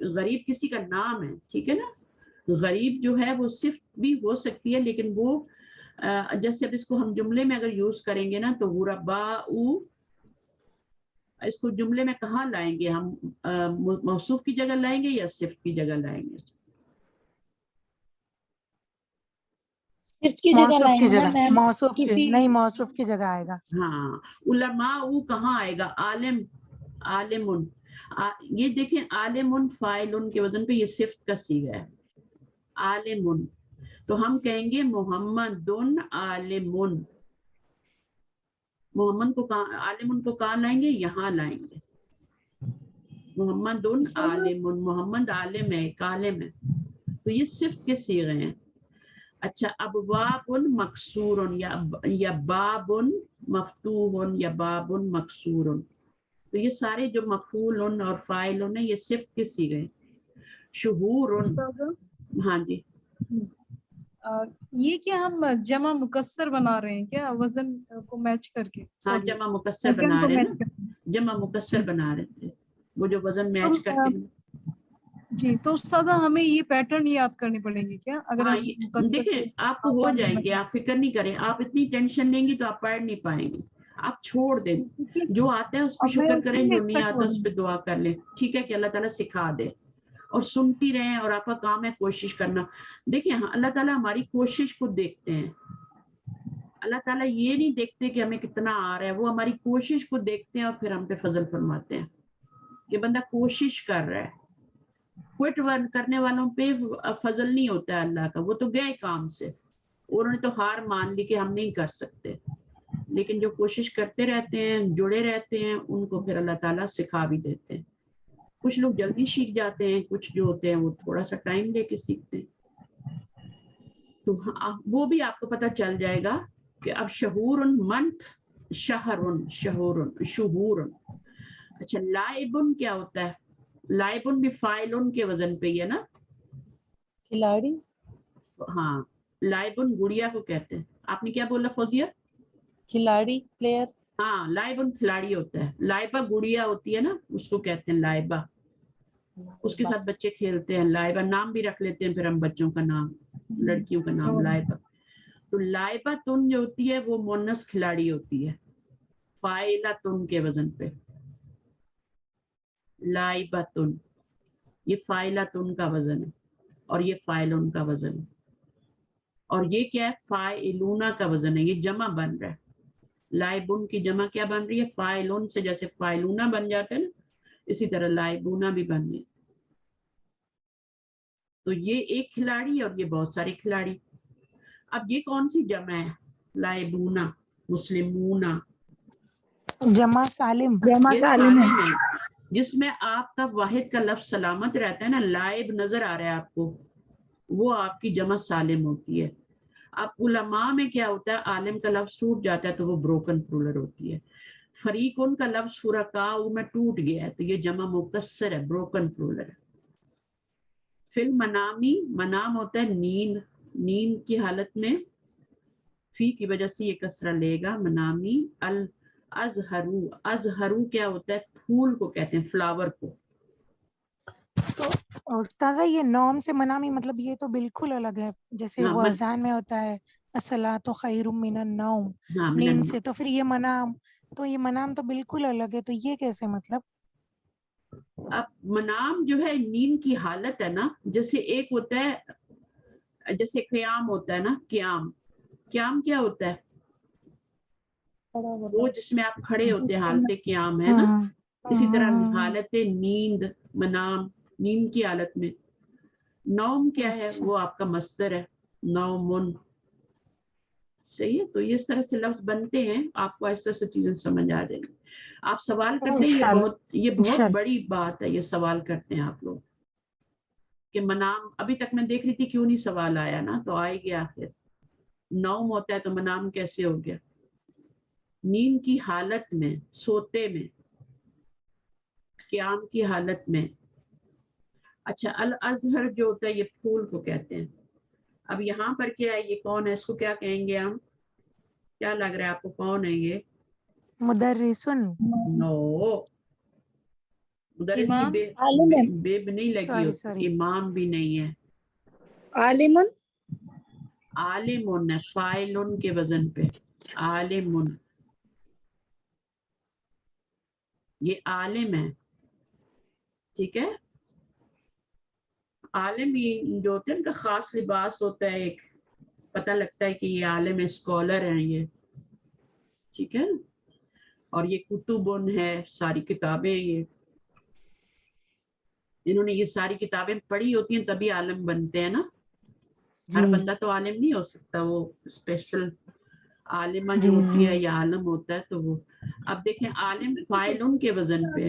غریب کسی کا نام ہے, ٹھیک ہے نا. غریب جو ہے وہ صفت بھی ہو سکتی ہے, لیکن وہ جیسے اب اس کو ہم جملے میں اگر یوز کریں گے نا تو غرباء, اس کو جملے میں کہاں لائیں گے ہم؟ موصوف کی جگہ لائیں گے یا صفت کی جگہ لائیں گے؟ صفت کی جگہ لائیں گے نا میم. موصوف کی نہیں, موصوف کی جگہ آئے گا. ہاں, علماء کہاں آئے گا؟ عالم, عالمن. یہ دیکھیں عالمن فاعلن کے وزن پہ یہ صفت کا صیغہ ہے عالمن. تو ہم کہیں گے محمدن عالمن. محمد کو کہاں, عالمن کو کہاں لائیں گے؟ یہاں لائیں گے. محمدن عالمن, محمد عالم ہے, ایک عالم ہے. تو یہ صفت کے صیغے ہیں. اچھا, اب بابن مکسورن یا بابن مفتوحن یا بابن مکسورن, تو یہ سارے جو مفعولن اور فاعلن ہیں یہ صفت کے صیغے ہیں. شہورن, ہاں جی. یہ کیا ہم جمع مکسر بنا رہے ہیں کیا وزن کو میچ کر کے؟ ہاں, جمع مکسر بنا رہے ہیں نا, جمع مکسر بنا رہے تھے, وہ جو وزن میچ کر کے. جی, تو استاد ہمیں یہ پیٹرن یاد کرنی پڑیں گے کیا اگر ہم دیکھیں آپ کو ہو جائیں گے, آپ فکر نہیں کریں. آپ اتنی ٹینشن لیں گی تو آپ پڑھ نہیں پائیں گے. آپ چھوڑ دیں, جو آتا ہے اس پہ شکر کریں, جو نہیں آتا اس پہ دعا کر لیں, ٹھیک ہے, کہ اللہ تعالیٰ سکھا دے. اور سنتی رہیں, اور آپ کا کام ہے کوشش کرنا. دیکھیں اللہ تعالیٰ ہماری کوشش کو دیکھتے ہیں. اللہ تعالیٰ یہ نہیں دیکھتے کہ ہمیں کتنا آ رہا ہے, وہ ہماری کوشش کو دیکھتے ہیں اور پھر ہم پہ فضل فرماتے ہیں کہ بندہ کوشش کر رہا ہے. کوئٹ کرنے والوں پہ فضل نہیں ہوتا ہے اللہ کا, وہ تو گئے کام سے, انہوں نے تو ہار مان لی کہ ہم نہیں کر سکتے. لیکن جو کوشش کرتے رہتے ہیں, جڑے رہتے ہیں, ان کو پھر اللہ تعالیٰ سکھا بھی دیتے ہیں. کچھ لوگ جلدی سیکھ جاتے ہیں, کچھ جو ہوتے ہیں وہ تھوڑا سا ٹائم لے کے سیکھتے ہیں. تو وہ بھی آپ کو پتہ چل جائے گا کہ اب شہورن منتھ, شہرن, شہورن, شہورن. اچھا, لائبن کیا ہوتا ہے؟ لائبن بھی فاعلن کے وزن پہ ہی ہے نا, کھلاڑی. ہاں, لائبن گڑیا کو کہتے ہیں. آپ نے کیا بولا فوزیہ؟ کھلاڑی, پلیئر. ہاں, لائبن کھلاڑی ہوتا ہے. لائبہ گڑیا ہوتی ہے نا, اس کو کہتے ہیں لائبہ. اس کے ساتھ بچے کھیلتے ہیں. لائبہ نام بھی رکھ لیتے ہیں پھر ہم بچوں کا نام, لڑکیوں کا نام لائبہ. تو لائبہ تن جو ہوتی ہے وہ مونس کھلاڑی ہوتی ہے, فاعلہ تن کے وزن پہ. لائبہ تن, یہ فاعلہ تن کا وزن ہے, اور یہ فاعلن کا وزن ہے. اور یہ کیا ہے؟ فاعلونا کا وزن ہے, یہ جمع بن رہا ہے. لائبن کی جمع کیا بن رہی ہے؟ فاعلن سے. جیسے فاعلونا بن جاتے ہیں نا, اسی طرح لائبونا بھی بن گئی. تو یہ ایک کھلاڑی اور یہ بہت سارے کھلاڑی. اب یہ کون سی جمع ہے؟ لائبونا, مسلمونا. جمع سالم. یہ سالم ہے, جس میں آپ کا واحد کا لفظ سلامت رہتا ہے نا. لائب نظر آ رہا ہے آپ کو, وہ آپ کی جمع سالم ہوتی ہے. اب علماء میں کیا ہوتا ہے؟ عالم کا لفظ ٹوٹ جاتا ہے تو وہ بروکن پلورل ہوتی ہے. فریقن کا لفظ شرکاء میں ٹوٹ گیا ہے تو یہ جمع مکسر ہے, بروکن پلورل ہے. فی المنامی, منام ہوتا ہے نیند, نیند کی حالت میں فی کی وجہ سے یہ کسرہ لے گا. منامی. الازہرو, ازہرو کیا ہوتا ہے؟ پھول کو کہتے ہیں, فلاور کو. تو استاذہ یہ نوم سے منامی مطلب یہ تو بالکل الگ ہے, جیسے وہ اذان میں ہوتا ہے الصلاۃ خیر من النوم, نیند سے. تو پھر یہ منام, تو یہ منام تو بالکل الگ ہے, تو یہ کیسے مطلب؟ اب منام جو ہے نیند کی حالت ہے نا, جیسے ایک ہوتا ہے, جیسے قیام ہوتا ہے نا, قیام. قیام کیا ہوتا ہے؟ وہ جس میں آپ کھڑے ہوتے ہیں, حالت قیام ہے نا. اسی طرح حالت نیند, منام, نیند کی حالت میں. نوم کیا ہے؟ وہ آپ کا مصدر ہے, نومن. صحیح ہے. تو اس طرح سے لفظ بنتے ہیں, آپ کو اس طرح سے چیزیں سمجھ آ جائیں گی. آپ سوال کرتے ہیں, یہ بہت بڑی بات ہے, یہ سوال کرتے ہیں آپ لوگ کہ منام. ابھی تک میں دیکھ رہی تھی کیوں نہیں سوال آیا نا, تو آئے گیا آخر. نوم ہوتا ہے تو منام کیسے ہو گیا؟ نیند کی حالت میں, سوتے میں, قیام کی حالت میں. اچھا, الازہر جو ہوتا ہے یہ پھول کو کہتے ہیں. اب یہاں پر کیا ہے؟ یہ کون ہے؟ اس کو کیا کہیں گے ہم؟ کیا لگ رہا ہے آپ کو کون ہے یہ؟ مدرسن. نو, مدرس کی بے عالمن بے بھی نہیں لگی ہوتی، sorry. امام بھی نہیں ہے. عالمن عالمن ہے، فاعلن کے وزن پہ، عالمن، یہ عالم ہے. ٹھیک ہے، عالم یہ جو ہوتے ہیں ان کا خاص لباس ہوتا ہے، ایک پتہ لگتا ہے کہ یہ عالم ہے، اسکالر ہیں یہ. ٹھیک ہے، اور یہ کتبن ہے، ساری کتابیں، یہ انہوں نے یہ ساری کتابیں پڑھی ہوتی ہیں تبھی عالم بنتے ہیں نا. ہر جی بندہ تو عالم نہیں ہو سکتا، وہ اسپیشل عالمہ جو جی ہوتی جی ہے یا عالم ہوتا ہے تو وہ. اب دیکھیں عالم فاعلن کے وزن پہ،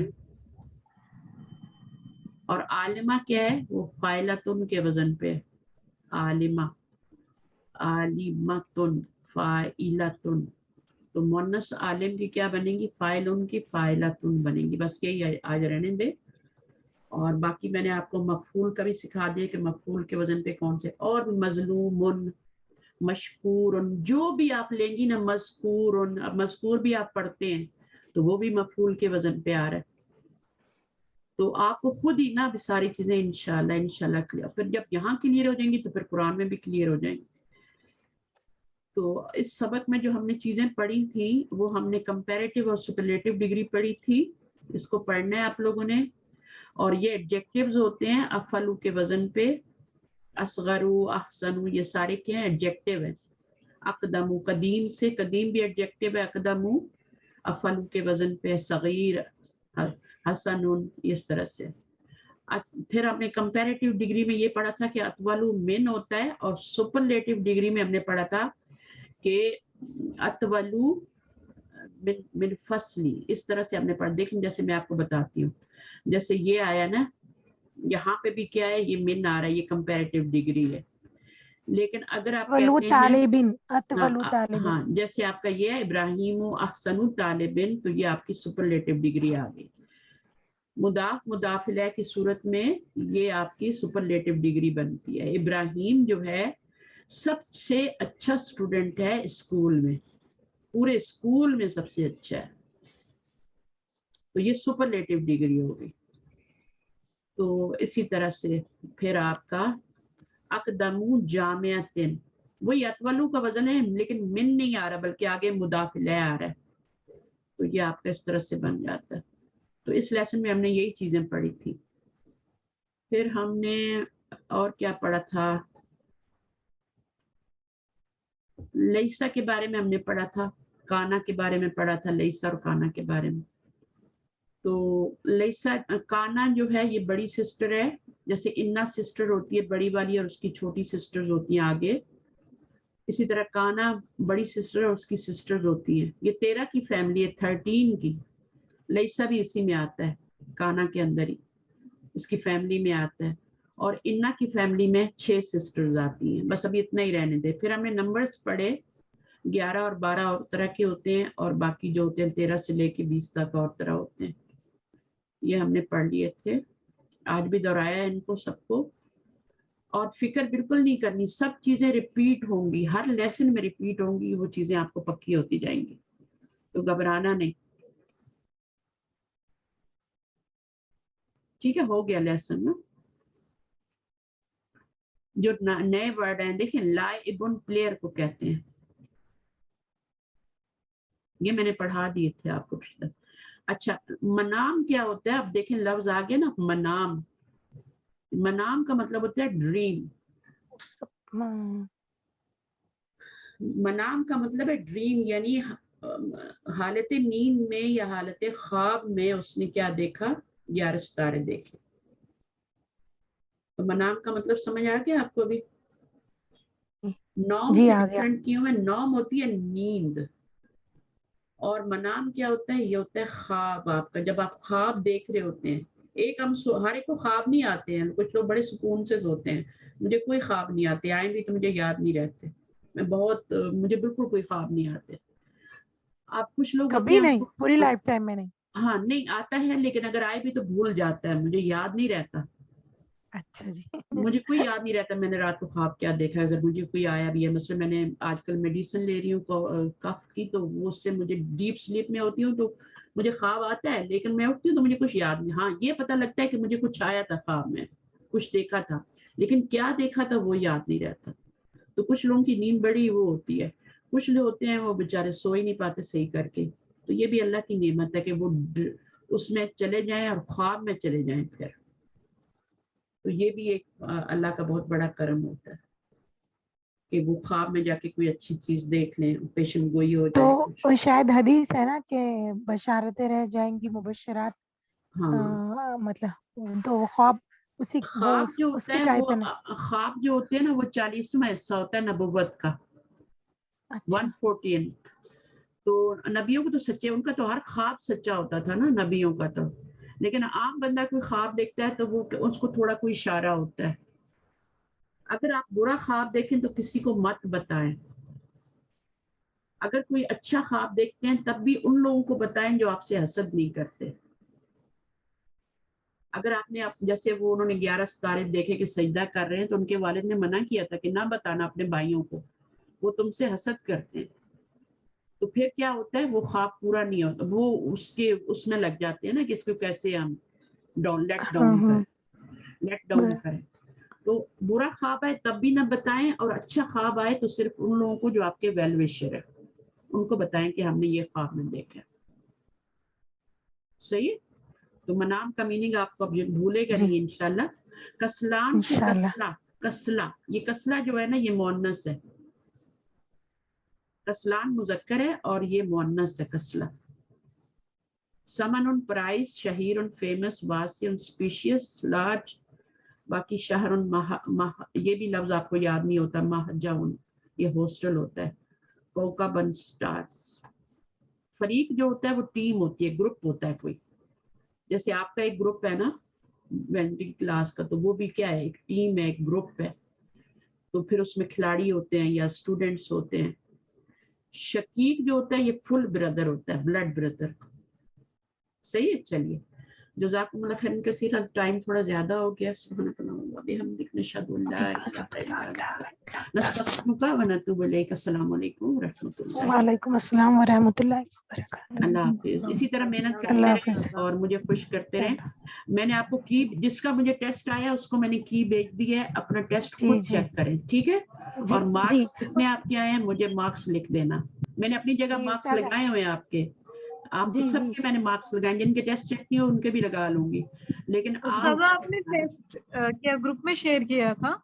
اور عالمہ کیا ہے، وہ فاعلتن کے وزن پہ. عالمہ، عالمتن، فاعلتن. تو مؤنث عالم کی کیا بنے گی، فاعلن کی فاعلتن بنے گی. بس یہی آج رہنے دے. اور باقی میں نے آپ کو مفعول کا بھی سکھا دیا کہ مفعول کے وزن پہ کون سے. اور مظلوم، مشکور، جو بھی آپ لیں گی نا، مذکور، اب مذکور بھی آپ پڑھتے ہیں تو وہ بھی مفعول کے وزن پہ آ رہا ہے. تو آپ کو خود ہی نا اب ساری چیزیں انشاءاللہ کلیئر، پھر جب یہاں کلیئر ہو جائیں گی تو پھر قرآن میں بھی کلیئر ہو جائیں گی. تو اس سبق میں جو ہم نے چیزیں پڑھی تھیں وہ ہم نے کمپیریٹیو اور سپرلیٹیو ڈگری پڑھی تھی. اس کو پڑھنا ہے آپ لوگوں نے. اور یہ ایڈجیکٹیوز ہوتے ہیں افعلو کے وزن پہ، اصغرو، احسنو، یہ سارے کیا ہیں، ایڈجیکٹیو ہیں. اقدمو، قدیم سے، قدیم بھی ایڈجیکٹیو ہے. اقدمو افعلو کے وزن پہ، صغیر، حسنون، اس طرح سے. پھر ہم نے کمپیریٹیو ڈگری میں یہ پڑھا تھا کہ اطولو من ہوتا ہے، اور سپرلیٹیو ڈگری میں ہم نے پڑھا تھا کہ اطولو من فصلی. اس طرح سے ہم نے پڑھا. دیکھیں جیسے میں آپ کو بتاتی ہوں، جیسے یہ آیا نا، یہاں پہ بھی کیا ہے، یہ من آ رہا ہے، یہ کمپیریٹیو ڈگری ہے. لیکن اگر آپ ولو کہتے ہیں طالبن، اتولو طالبن. ہاں جیسے آپ کا یہ ہے ابراہیم احسن طالبن، تو یہ آپ کی سپرلیٹیو ڈگری آ گئی. مضاف مضاف الیہ کی صورت میں یہ آپ کی سپرلیٹیو ڈگری بنتی ہے. ابراہیم جو ہے سب سے اچھا اسٹوڈنٹ ہے اسکول میں، پورے اسکول میں سب سے اچھا ہے، تو یہ سپرلیٹیو ڈگری ہوگی. تو اسی طرح سے پھر آپ کا اقدمو جامعتن، وہی اطولو کا وزن ہے لیکن من نہیں آ رہا بلکہ آگے مضاف الیہ آ رہا ہے، تو یہ آپ کا اس طرح سے بن جاتا ہے. تو اس لیسن میں ہم نے یہی چیزیں پڑھی تھی. پھر ہم نے اور کیا پڑھا تھا، لیسا کے بارے میں ہم نے پڑھا تھا، کانا کے بارے میں پڑھا تھا، لیسا اور کانا کے بارے میں. تو لیسا، کانا جو ہے یہ بڑی سسٹر ہے، جیسے انا سسٹر ہوتی ہے بڑی والی اور اس کی چھوٹی سسٹر ہوتی ہیں آگے، اسی طرح کانا بڑی سسٹر اور اس کی سسٹر ہوتی ہیں. یہ 13 کی فیملی ہے، 13 کی. لیسا بھی اسی میں آتا ہے، کانا کے اندر ہی اس کی فیملی میں آتا ہے. اور انا کی فیملی میں 6 سسٹرز آتی ہیں. بس ابھی اتنا ہی رہنے دے. پھر ہم نے نمبرز پڑھے، 11 اور 12 اور طرح کے ہوتے ہیں، اور باقی جو ہوتے ہیں 13 سے لے کے 20 تک اور طرح ہوتے ہیں. یہ ہم نے پڑھ لیے تھے، آج بھی دہرایا ان کو سب کو. اور فکر بالکل نہیں کرنی، سب چیزیں ریپیٹ ہوں گی، ہر لیسن میں ریپیٹ ہوں گی، وہ چیزیں آپ کو پکی ہوتی جائیں گی، تو گھبرانا نہیں. ٹھیک ہے، ہو گیا لیسن نا. جو نئے ورڈ ہیں دیکھیں، لائبن پلیئر کو کہتے ہیں، یہ میں نے پڑھا دیے تھے آپ کو. اچھا، منام کیا ہوتا ہے؟ اب دیکھیں لفظ آگے نا، منام. منام کا مطلب ہوتا ہے ڈریم. منام کا مطلب ہے ڈریم، یعنی حالت نیند میں یا حالت خواب میں اس نے کیا دیکھا، 11 ستارے دیکھے. تو منام کا مطلب سمجھ آ گیا آپ کو ابھی؟ نوم جی سے آ گیا. ڈفرینٹ کیوں ہے؟ نوم ہوتی ہے نیند، اور منام کیا ہوتا ہے؟ یہ ہوتا ہے خواب آپ کا، جب آپ خواب دیکھ رہے ہوتے ہیں. ایک ہم ہر ایک کو خواب نہیں آتے ہیں، کچھ لوگ بڑے سکون سے سوتے ہیں. مجھے کوئی خواب نہیں آتے، آئیں بھی تو مجھے یاد نہیں رہتے. مجھے بالکل کوئی خواب نہیں آتے. آپ کچھ لوگ ہوتے کبھی ہیں نہیں، پوری لائف ٹائم میں نہیں. ہاں نہیں آتا ہے، لیکن اگر آئے بھی تو بھول جاتا ہے، مجھے یاد نہیں رہتا. اچھا جی. مجھے کوئی یاد نہیں رہتا میں نے رات کو خواب کیا دیکھا. اگر مجھے کوئی آیا بھی ہے، مثلا میں نے آج کل میڈیسن لے رہی ہوں کف کی، تو وہ اس سے مجھے ڈیپ سلیپ میں ہوتی ہوں تو مجھے خواب آتا ہے لیکن میں اٹھتی ہوں تو مجھے کچھ یاد نہیں. ہاں یہ پتہ لگتا ہے کہ مجھے کچھ آیا تھا خواب میں, کچھ دیکھا تھا, لیکن کیا دیکھا تھا وہ یاد نہیں رہتا. تو کچھ لوگوں کی نیند بڑی وہ ہوتی ہے, کچھ لوگ ہوتے ہیں وہ بیچارے سو ہی نہیں پاتے صحیح کر کے. تو یہ بھی اللہ کی نعمت ہے کہ وہ اس میں چلے جائیں اور خواب میں چلے جائیں پھر. تو یہ بھی ایک اللہ کا بہت بڑا کرم ہوتا ہے کہ وہ خواب میں جا کے کوئی اچھی چیز دیکھ لیں, پیشن گوئی ہو جائے. تو شاید حدیث ہے نا کہ بشارتیں رہ جائیں گی, مبشرات, ہاں مطلب تو وہ خواب اسی خواب جو اس ہوتا کے ہے ٹائپ وہ ہے. خواب جو ہوتے ہیں نا وہ 40واں حصہ ہوتا ہے نبوت کا, 114. تو نبیوں کو تو سچے, ان کا تو ہر خواب سچا ہوتا تھا نا نبیوں کا تو. لیکن عام بندہ کوئی خواب دیکھتا ہے تو وہ اس کو تھوڑا کوئی اشارہ ہوتا ہے. اگر آپ برا خواب دیکھیں تو کسی کو مت بتائیں. اگر کوئی اچھا خواب دیکھتے ہیں تب بھی ان لوگوں کو بتائیں جو آپ سے حسد نہیں کرتے. اگر آپ نے جیسے وہ انہوں نے 11 ستارے دیکھے کہ سجدہ کر رہے ہیں تو ان کے والد نے منع کیا تھا کہ نہ بتانا اپنے بھائیوں کو, وہ تم سے حسد کرتے ہیں. تو پھر کیا ہوتا ہے وہ خواب پورا نہیں ہوتا, وہ اس میں لگ جاتے ہیں نا کہ اس کو کیسے ہم لیٹ ڈاؤن کریں. تو برا خواب آئے تب بھی نہ بتائیں, اور اچھا خواب آئے تو صرف ان لوگوں کو جو آپ کے ویل وشر ہے ان کو بتائیں کہ ہم نے یہ خواب میں دیکھا. صحیح ہے. تو منام کا میننگ آپ کو اب بھولے گا نہیں انشاءاللہ. کسلان سے کسلا, یہ کسلا جو ہے نا یہ مؤنث ہے. کسلان مذکر ہے اور یہ مؤنث ہے کسلا. سمن پرائز, شہیر فیمس, واسع اسپیشیس, لارج. باقی شہر یہ بھی لفظ آپ کو یاد نہیں ہوتا, مہجعن یہ ہاسٹل ہوتا ہے. کوکبن سٹارز. فریق جو ہوتا ہے وہ ٹیم ہوتی ہے, گروپ ہوتا ہے کوئی. جیسے آپ کا ایک گروپ ہے نا وینٹنگ کلاس کا, تو وہ بھی کیا ہے, ایک ٹیم ہے, ایک گروپ ہے. تو پھر اس میں کھلاڑی ہوتے ہیں یا اسٹوڈنٹس ہوتے ہیں. شقیق جو ہوتا ہے یہ فل بردر ہوتا ہے, بلڈ بردر. صحیح ہے. چلیے جزاکم اللہ خیر کثیر. ٹائم تھوڑا زیادہ ہو گیا. سبحانک اللہم و بحمدک نشہد ان لا الہ الا انت نستغفرک و نتوب الیک. السلام علیکم و رحمۃ اللہ. وعلیکم السلام ورحمۃ اللہ وبرکاتہ. اللہ حافظ. اسی طرح محنت کرتے رہیں اور مجھے خوش کرتے رہیں. میں نے آپ کو کی, جس کا مجھے ٹیسٹ آیا اس کو میں نے کی بھیج دی ہے, اپنا ٹیسٹ خود چیک کریں, ٹھیک ہے. اور مارکس کتنے آپ کے آئے ہیں مجھے مارکس لکھ دینا. میں نے اپنی جگہ مارکس لگائے ہوئے ہیں آپ کے, آپ سب کے میں نے مارکس لگائے. جن کے ٹیسٹ چیک نہیں ہو ان کے بھی لگا لوں گی. لیکن آپ نے ٹیسٹ کیا گروپ میں شیئر کیا تھا؟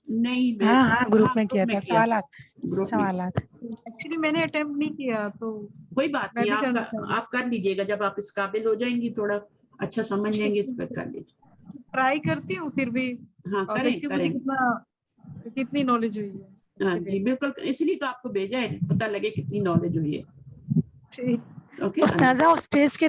نہیں, ہاں گروپ میں کیا تھا. سوالات ایکچولی میں نے اٹیمپٹ نہیں کیا, تو کوئی بات نہیں, آپ کر لیجیے گا. جب آپ اس قابل ہو جائیں گی, تھوڑا اچھا سمجھ لیں گے تو پھر کر لیجیے. ٹرائی کرتی ہوں پھر بھی. ہاں کریں. کتنی نالج ہوئی ہے. ہاں جی بالکل, اس لیے تو آپ کو بھیجا ہے, پتہ لگے کتنی نالج ہوئی ہے. ٹھیک. استاذہ اس ٹیسٹ کے